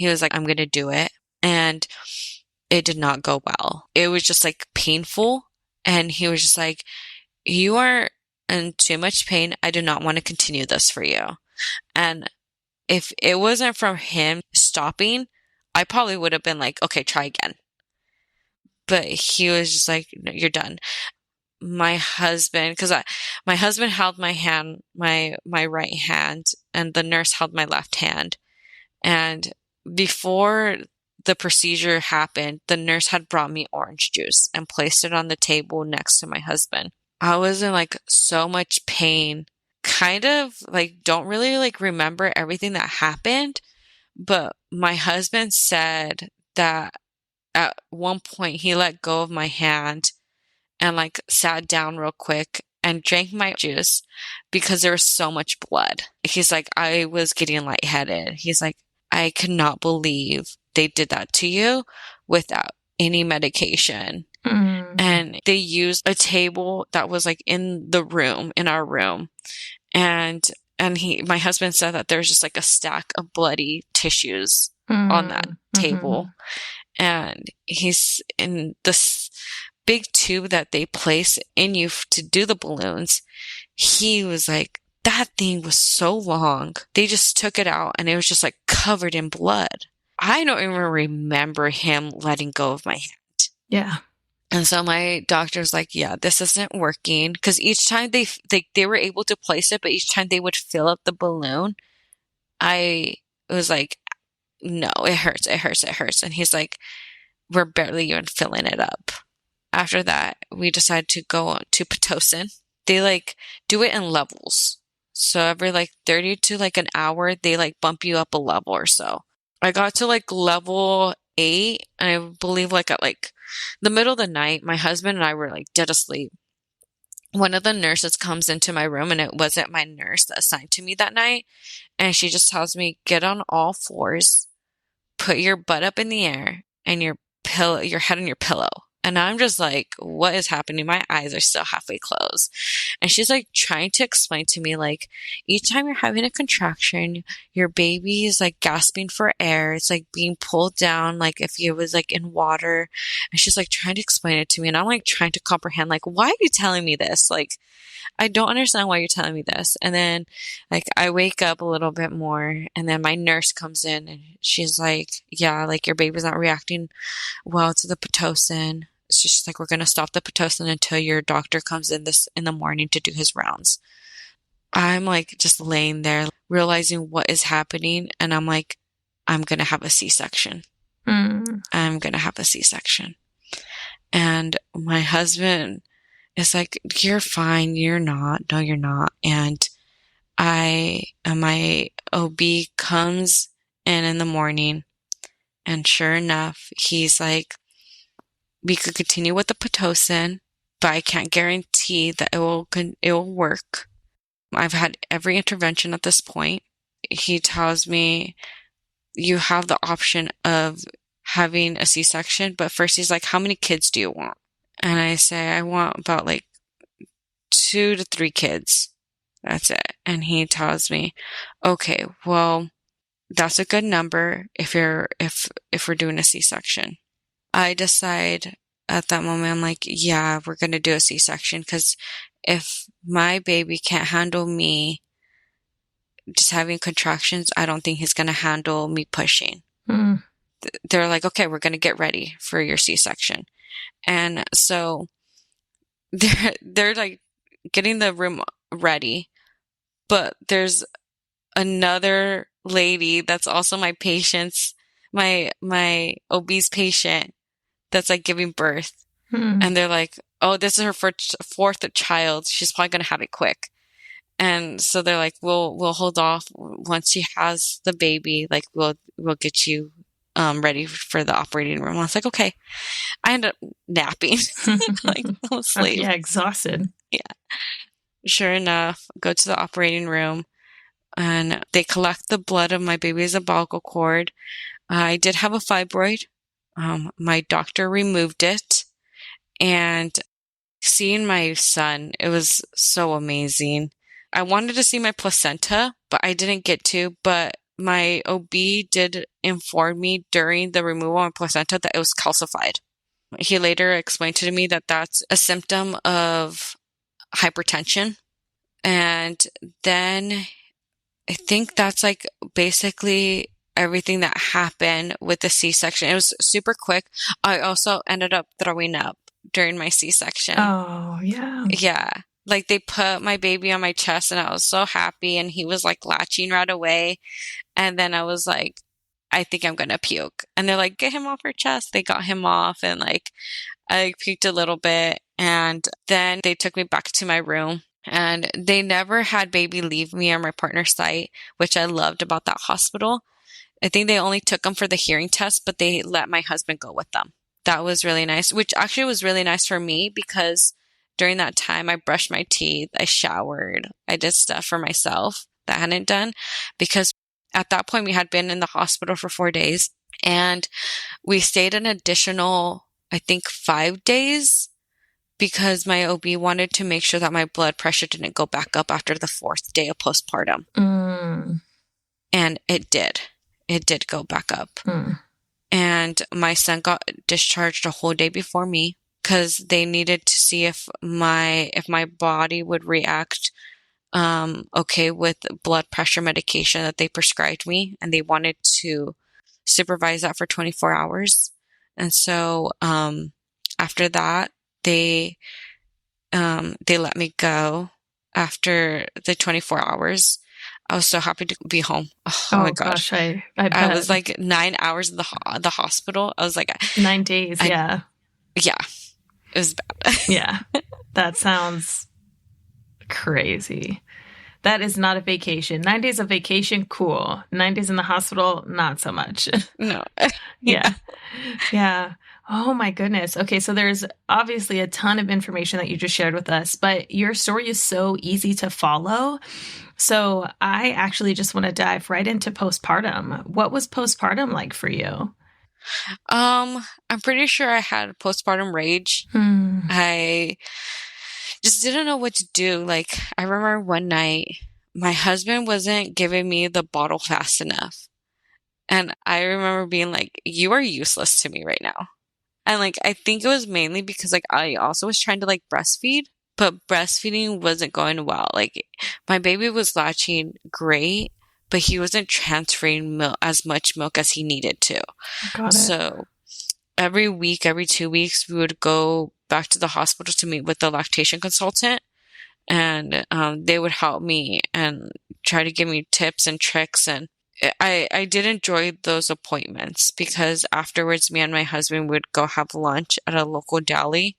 was like, I'm gonna do it, and it did not go well. It was just like painful, and he was just like, you are in too much pain. I do not want to continue this for you. And if it wasn't from him stopping, I probably would have been like, okay, try again. But he was just like, no, you're done. My husband, because my husband held my hand, my right hand, and the nurse held my left hand. And before the procedure happened, the nurse had brought me orange juice and placed it on the table next to my husband. I was in like so much pain, kind of like don't really like remember everything that happened. But my husband said that at one point he let go of my hand and like sat down real quick and drank my juice because there was so much blood. He's like, I was getting lightheaded. He's like, I could not believe they did that to you without any medication. And they used a table that was like in our room. And my husband said that there's just like a stack of bloody tissues on that table. And he's in this big tube that they place in you to do the balloons. He was like, that thing was so long. They just took it out and it was just like covered in blood. I don't even remember him letting go of my hand. Yeah. And so my doctor's like, yeah, this isn't working. Because each time they were able to place it, but each time they would fill up the balloon, I was like, no, it hurts, it hurts, it hurts. And he's like, we're barely even filling it up. After that, we decided to go to Pitocin. They like do it in levels. So every like 30 to like an hour, they like bump you up a level or so. I got to like level 8, and I believe like at like the middle of the night, my husband and I were like dead asleep. One of the nurses comes into my room, and it wasn't my nurse that assigned to me that night. And she just tells me, get on all fours, put your butt up in the air, and your head on your pillow. And I'm just like, what is happening? My eyes are still halfway closed. And she's like trying to explain to me, like, each time you're having a contraction, your baby is like gasping for air. It's like being pulled down, like if it was like in water. And she's like trying to explain it to me. And I'm like trying to comprehend, like, why are you telling me this? Like, I don't understand why you're telling me this. And then like I wake up a little bit more, and then my nurse comes in and she's like, yeah, like your baby's not reacting well to the Pitocin. So she's like, we're going to stop the Pitocin until your doctor comes in the morning to do his rounds. I'm like just laying there realizing what is happening. And I'm like, I'm going to have a C-section. I'm going to have a C-section. And my husband is like, you're fine. You're not. No, you're not. And my OB comes in the morning, and sure enough, he's like, we could continue with the Pitocin, but I can't guarantee that it will work. I've had every intervention at this point. He tells me, you have the option of having a C-section, but first he's like, how many kids do you want? And I say, I want about like 2 to 3 kids. That's it. And he tells me, okay, well, that's a good number if we're doing a C-section. I decide at that moment, I'm like, yeah, we're going to do a C-section, because if my baby can't handle me just having contractions, I don't think he's going to handle me pushing. They're like, okay, we're going to get ready for your C-section. And so they're like getting the room ready, but there's another lady that's also my patient's, my obese patient, that's like giving birth. And they're like, oh, this is her fourth child. She's probably going to have it quick. And so they're like, we'll hold off once she has the baby. Like, we'll get you ready for the operating room. I was like, okay. I ended up napping, like I was asleep. Yeah, exhausted. Yeah. Sure enough, go to the operating room, and they collect the blood of my baby's umbilical cord. I did have a fibroid. My doctor removed it, and seeing my son, it was so amazing. I wanted to see my placenta, but I didn't get to. But my OB did inform me during the removal of my placenta that it was calcified. He later explained to me that that's a symptom of hypertension. And then I think that's like basically everything that happened with the C-section. It was super quick. I also ended up throwing up during my C-section. Oh, yeah. Yeah. Like, they put my baby on my chest, and I was so happy, and he was like latching right away. And then I was like, I think I'm going to puke. And they're like, get him off her chest. They got him off, and like, I puked a little bit. And then they took me back to my room, and they never had baby leave me or my partner's site, which I loved about that hospital. I think they only took them for the hearing test, but they let my husband go with them. That was really nice, which actually was really nice for me, because during that time I brushed my teeth, I showered, I did stuff for myself that I hadn't done, because at that point we had been in the hospital for 4 days, and we stayed an additional, I think, 5 days, because my OB wanted to make sure that my blood pressure didn't go back up after the 4th day of postpartum. And it did. It did go back up. And my son got discharged a whole day before me, because they needed to see if my body would react okay with blood pressure medication that they prescribed me, and they wanted to supervise that for 24 hours. And so after that, they let me go after the 24 hours. I was so happy to be home. Oh my gosh. I bet. I was like 9 hours in the hospital. I was like 9 days. Yeah. Yeah. It was bad. Yeah. That sounds crazy. That is not a vacation. 9 days of vacation, cool. 9 days in the hospital, not so much. No. Yeah. Yeah. Oh my goodness. Okay, so there's obviously a ton of information that you just shared with us, but your story is so easy to follow. So I actually just want to dive right into postpartum. What was postpartum like for you? I'm pretty sure I had postpartum rage. I just didn't know what to do. Like, I remember one night, my husband wasn't giving me the bottle fast enough. And I remember being like, you are useless to me right now. And like, I think it was mainly because like I also was trying to like breastfeed, but breastfeeding wasn't going well. Like, my baby was latching great, but he wasn't transferring as much milk as he needed to. Got it. So every week, every 2 weeks, we would go back to the hospital to meet with the lactation consultant, and they would help me and try to give me tips and tricks. And I did enjoy those appointments, because afterwards, me and my husband would go have lunch at a local deli,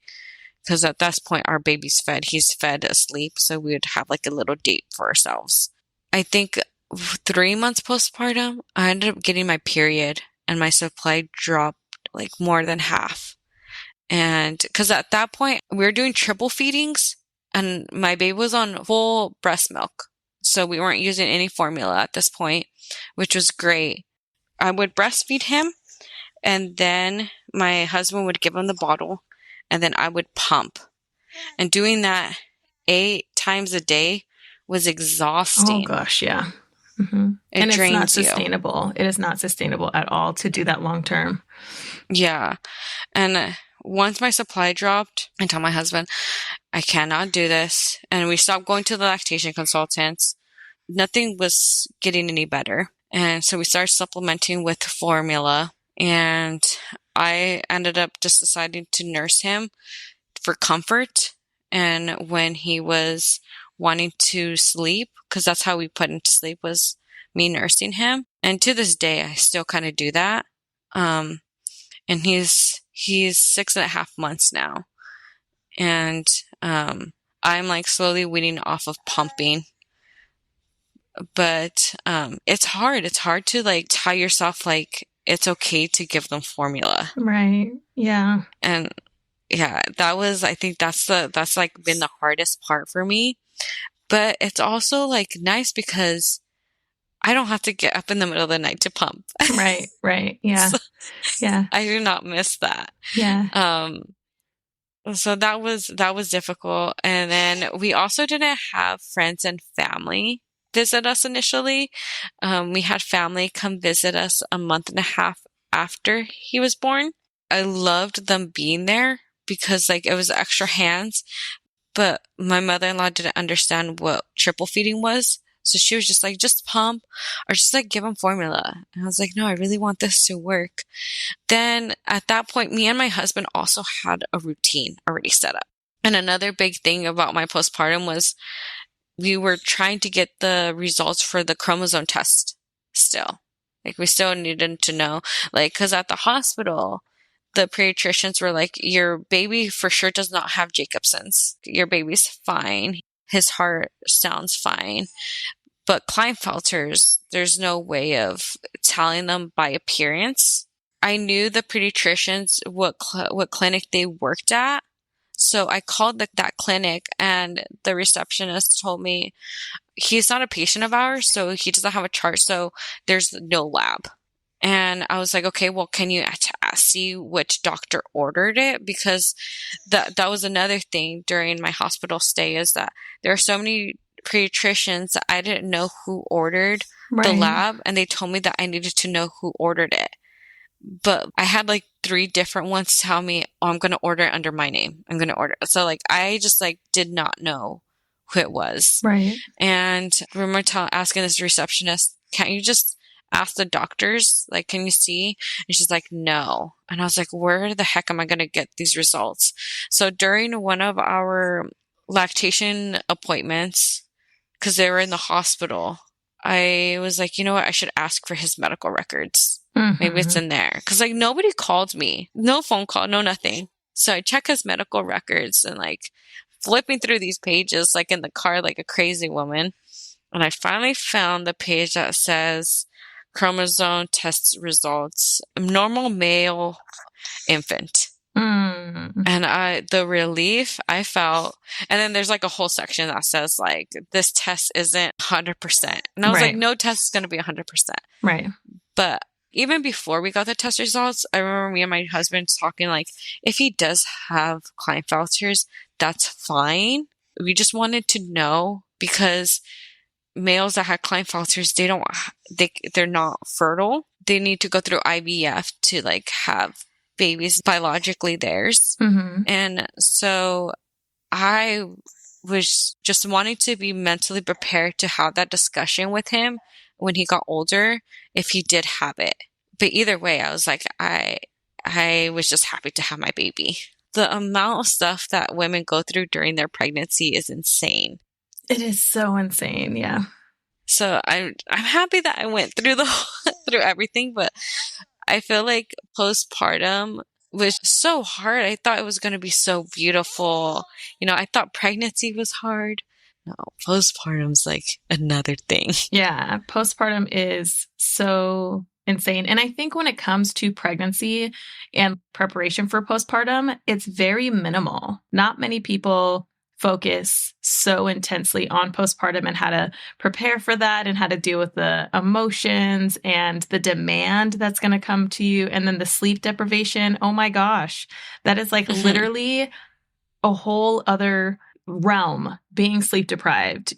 because at this point, our baby's fed. He's fed asleep, so we would have like a little date for ourselves. I think 3 months postpartum, I ended up getting my period and my supply dropped like more than half. And because at that point we were doing triple feedings and my baby was on full breast milk. So we weren't using any formula at this point, which was great. I would breastfeed him and then my husband would give him the bottle and then I would pump. And doing that 8 times a day was exhausting. Oh gosh, yeah. Mm-hmm. And it's not sustainable. It is not sustainable at all to do that long term. Yeah. And once my supply dropped, I told my husband, I cannot do this. And we stopped going to the lactation consultants. Nothing was getting any better. And so we started supplementing with formula. And I ended up just deciding to nurse him for comfort. And when he was wanting to sleep, because that's how we put him to sleep, was me nursing him. And to this day, I still kind of do that. And he's 6.5 months now. And I'm like slowly weaning off of pumping. But it's hard. It's hard to like tell yourself like it's okay to give them formula. Right. Yeah. And yeah, I think that's like been the hardest part for me. But it's also like nice because I don't have to get up in the middle of the night to pump. Right. Yeah. So yeah. I do not miss that. Yeah. So that was difficult. And then we also didn't have friends and family visit us initially. We had family come visit us a month and a half after he was born. I loved them being there because like it was extra hands, but my mother-in-law didn't understand what triple feeding was. So she was just like, just pump or just like give him formula. And I was like, no, I really want this to work. Then at that point, me and my husband also had a routine already set up. And another big thing about my postpartum was we were trying to get the results for the chromosome test still. Like we still needed to know, like, cause at the hospital, the pediatricians were like, your baby for sure does not have Jacobson's. Your baby's fine. His heart sounds fine. But Klinefelter's, there's no way of telling them by appearance. I knew the pediatricians, what clinic they worked at. So I called that clinic and the receptionist told me he's not a patient of ours, so he doesn't have a chart, so there's no lab. And I was like, okay, well, can you see which doctor ordered it? Because that was another thing during my hospital stay is that there are so many pediatricians that I didn't know who ordered the lab. And they told me that I needed to know who ordered it. But I had like 3 different ones tell me, oh, I'm going to order it under my name. I'm going to order it. So like, I just like did not know who it was. Right. And I remember asking this receptionist, can't you just ask the doctors, like, can you see? And she's like, no. And I was like, where the heck am I going to get these results? So during one of our lactation appointments, because they were in the hospital, I was like, you know what? I should ask for his medical records. Mm-hmm. Maybe it's in there. Because like nobody called me. No phone call, no nothing. So I check his medical records and like flipping through these pages like in the car like a crazy woman. And I finally found the page that says chromosome test results, normal male infant. And the relief I felt, and then there's like a whole section that says like, this test isn't 100%. And I was like, no test is going to be 100%. Right. But even before we got the test results, I remember me and my husband talking like, if he does have Klinefelter's, that's fine. We just wanted to know because males that have Klinefelter's, they're not fertile. They need to go through IVF to like have babies biologically theirs. Mm-hmm. And so I was just wanting to be mentally prepared to have that discussion with him when he got older, if he did have it. But either way, I was like, I was just happy to have my baby. The amount of stuff that women go through during their pregnancy is insane. It is so insane. Yeah. So I'm happy that I went through through everything, but I feel like postpartum was so hard. I thought it was going to be so beautiful. You know, I thought pregnancy was hard, no, postpartum's like another thing. Yeah, postpartum is so insane. And I think when it comes to pregnancy and preparation for postpartum, it's very minimal. Not many people focus so intensely on postpartum and how to prepare for that and how to deal with the emotions and the demand that's going to come to you. And then the sleep deprivation. Oh my gosh, that is like literally a whole other realm, being sleep deprived.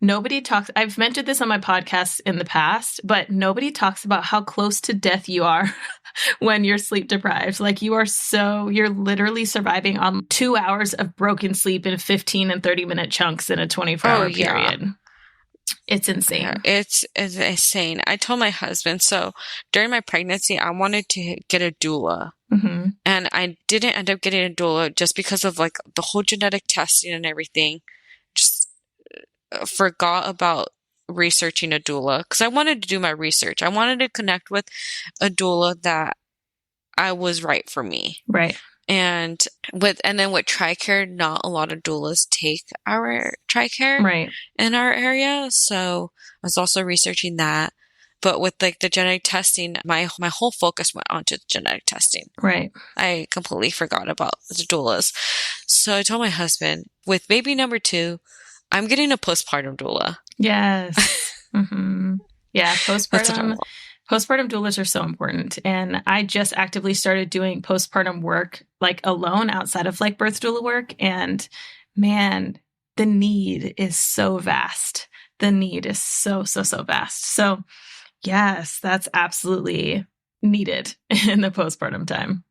Nobody talks, I've mentioned this on my podcast in the past, but nobody talks about how close to death you are when you're sleep deprived. Like you're literally surviving on 2 hours of broken sleep in 15 and 30-minute chunks in a 24-hour period. It's insane. Yeah, it's insane. I told my husband, so during my pregnancy, I wanted to get a doula. Mm-hmm. And I didn't end up getting a doula just because of like the whole genetic testing and everything. Just forgot about researching a doula because I wanted to do my research. I wanted to connect with a doula that I was right for me. Right. And then with TRICARE, not a lot of doulas take our TRICARE in our area. So I was also researching that. But with like the genetic testing, my whole focus went onto the genetic testing. Right. I completely forgot about the doulas. So I told my husband, with baby number 2, I'm getting a postpartum doula. Yes. Mm-hmm. Yeah, postpartum doulas are so important. And I just actively started doing postpartum work like alone outside of like birth doula work. And man, the need is so vast. The need is so vast. So yes, that's absolutely needed in the postpartum time.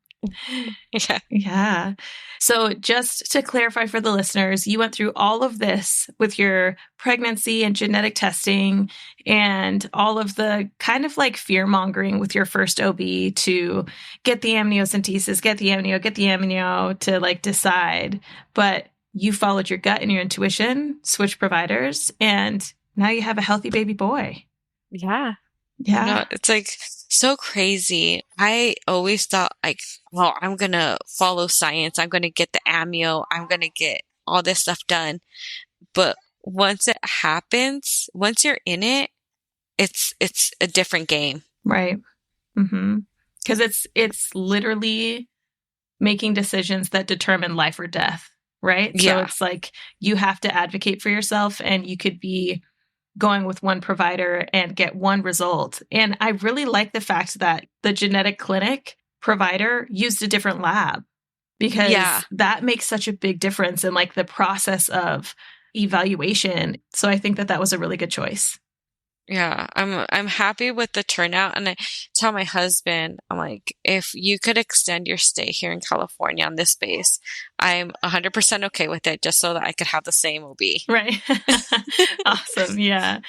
Yeah. So just to clarify for the listeners, you went through all of this with your pregnancy and genetic testing and all of the kind of like fear mongering with your first OB to get the amniocentesis, get the amnio to like decide. But you followed your gut and your intuition, switched providers, and now you have a healthy baby boy. Yeah. Yeah. You know, it's like so crazy. I always thought like, well, I'm going to follow science. I'm going to get the amnio. I'm going to get all this stuff done. But once it happens, once you're in it, it's a different game. Right. Mm-hmm. Because it's literally making decisions that determine life or death. Right. Yeah. So it's like you have to advocate for yourself, and you could be going with one provider and get one result. And I really like the fact that the genetic clinic provider used a different lab, because that makes such a big difference in like the process of evaluation. So I think that was a really good choice. Yeah, I'm happy with the turnout, and I tell my husband, I'm like, if you could extend your stay here in California on this base, I'm 100% okay with it, just so that I could have the same OB. Right. Awesome. Yeah.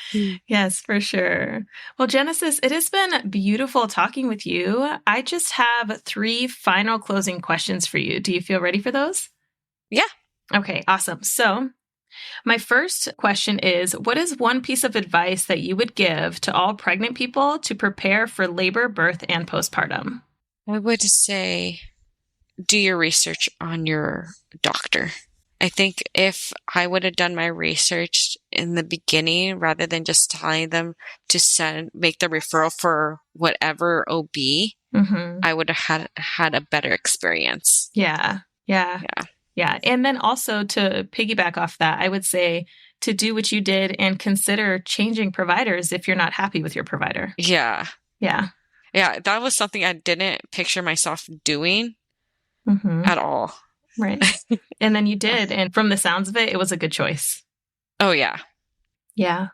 Yes, for sure. Well, Genesis, it has been beautiful talking with you. I just have 3 final closing questions for you. Do you feel ready for those? Yeah. Okay, awesome. So my first question is, what is one piece of advice that you would give to all pregnant people to prepare for labor, birth, and postpartum? I would say do your research on your doctor. I think if I would have done my research in the beginning rather than just telling them to make the referral for whatever OB, I would have had a better experience. Yeah. And then also to piggyback off that, I would say to do what you did and consider changing providers if you're not happy with your provider. Yeah, that was something I didn't picture myself doing at all. Right. And then you did. And from the sounds of it, it was a good choice. Oh, yeah. Yeah.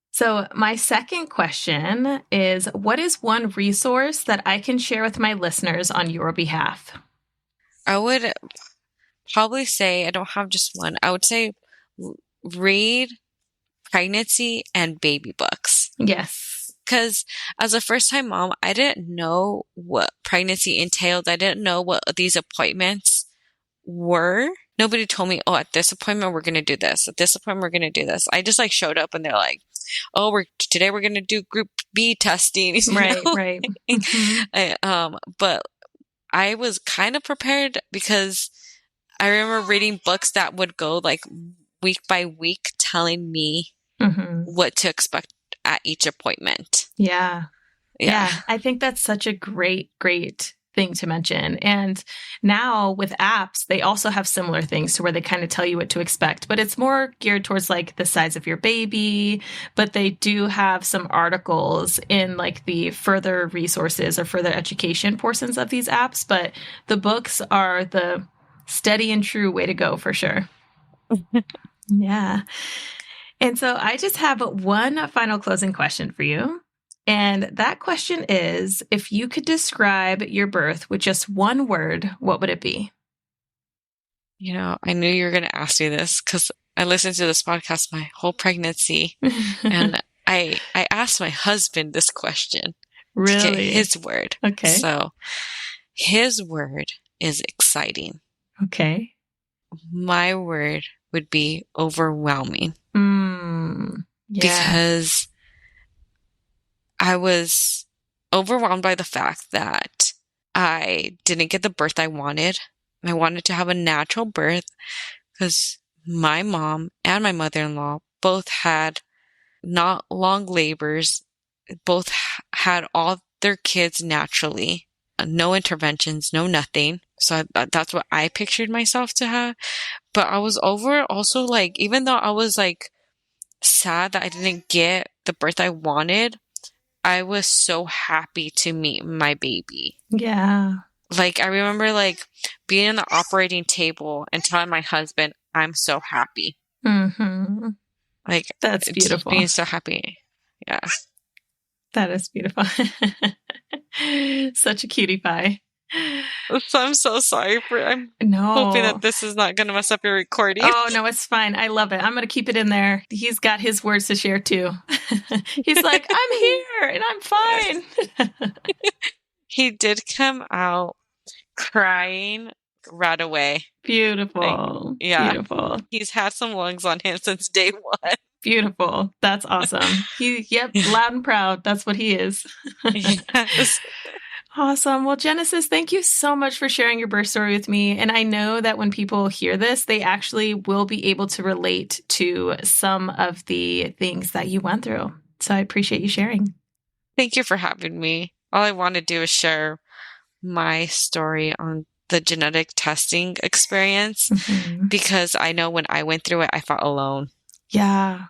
So my second question is, what is one resource that I can share with my listeners on your behalf? I would probably say, I don't have just one. I would say read pregnancy and baby books. Yes. Because as a first-time mom, I didn't know what pregnancy entailed. I didn't know what these appointments were. Nobody told me, oh, at this appointment, we're going to do this. At this appointment, we're going to do this. I just like showed up and they're like, oh, today we're going to do group B testing. Right. But I was kind of prepared because I remember reading books that would go like week by week telling me what to expect at each appointment. Yeah. I think that's such a great thing to mention. And now with apps, they also have similar things to where they kind of tell you what to expect, but it's more geared towards like the size of your baby. But they do have some articles in like the further resources or further education portions of these apps. But the books are the steady and true way to go for sure. Yeah. And so I just have one final closing question for you. And that question is, if you could describe your birth with just one word, what would it be? You know, I knew you were going to ask me this because I listened to this podcast my whole pregnancy. And I asked my husband this question. Really? To get his word. Okay. So his word is exciting. Okay. My word would be overwhelming. Because I was overwhelmed by the fact that I didn't get the birth I wanted. I wanted to have a natural birth because my mom and my mother-in-law both had not long labors, both had all their kids naturally, no interventions, no nothing. So that's what I pictured myself to have. But I was also like, even though I was like sad that I didn't get the birth I wanted, I was so happy to meet my baby. Yeah. Like, I remember like being on the operating table and telling my husband, I'm so happy. Like, that's beautiful. Being so happy. Yeah. That is beautiful. Such a cutie pie. I'm so sorry I'm hoping that this is not going to mess up your recording. Oh, no, it's fine. I love it. I'm going to keep it in there. He's got his words to share too. He's like, I'm here and I'm fine. He did come out crying right away. Beautiful. Beautiful. He's had some lungs on him since day one. Beautiful. That's awesome. Loud and proud. That's what he is. Yes. Awesome. Well, Genesis, thank you so much for sharing your birth story with me. And I know that when people hear this, they actually will be able to relate to some of the things that you went through. So I appreciate you sharing. Thank you for having me. All I want to do is share my story on the genetic testing experience because I know when I went through it, I felt alone. Yeah.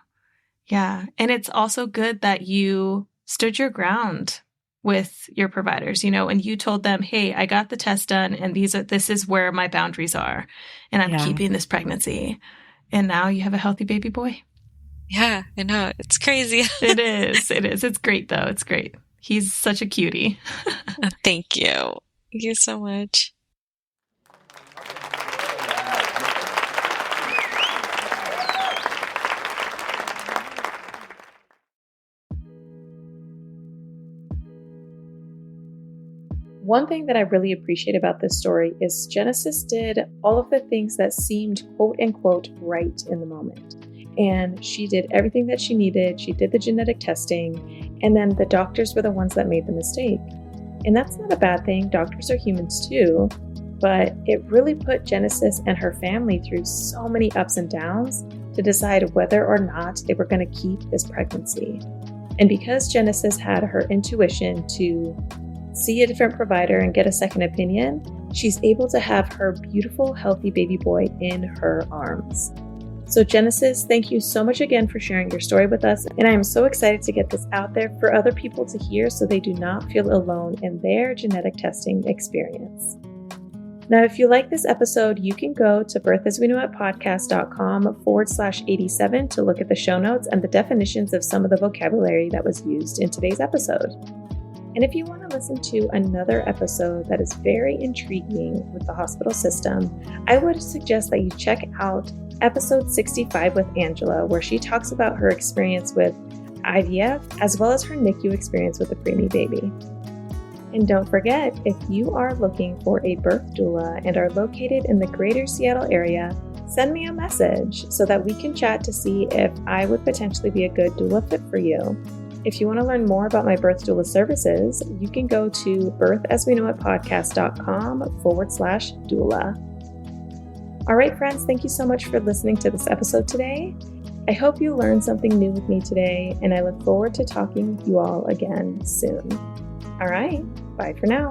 And it's also good that you stood your ground with your providers, and you told them, hey, I got the test done and this is where my boundaries are and I'm keeping this pregnancy. And now you have a healthy baby boy. Yeah, I know. It's crazy. It is. It's great though. It's great. He's such a cutie. Thank you. Thank you so much. One thing that I really appreciate about this story is Genesis did all of the things that seemed quote unquote right in the moment. And she did everything that she needed. She did the genetic testing, and then the doctors were the ones that made the mistake. And that's not a bad thing. Doctors are humans too, but it really put Genesis and her family through so many ups and downs to decide whether or not they were going to keep this pregnancy. And because Genesis had her intuition to see a different provider and get a second opinion, she's able to have her beautiful, healthy baby boy in her arms. So Genesis, thank you so much again for sharing your story with us. And I am so excited to get this out there for other people to hear so they do not feel alone in their genetic testing experience. Now, if you like this episode, you can go to birthasweknowitpodcast.com/87 to look at the show notes and the definitions of some of the vocabulary that was used in today's episode. And if you want to listen to another episode that is very intriguing with the hospital system, I would suggest that you check out episode 65 with Angela, where she talks about her experience with IVF as well as her NICU experience with a preemie baby. And don't forget, if you are looking for a birth doula and are located in the greater Seattle area, send me a message so that we can chat to see if I would potentially be a good doula fit for you. If you want to learn more about my birth doula services, you can go to birthasweknowitpodcast.com/doula. All right, friends, thank you so much for listening to this episode today. I hope you learned something new with me today, and I look forward to talking with you all again soon. All right, bye for now.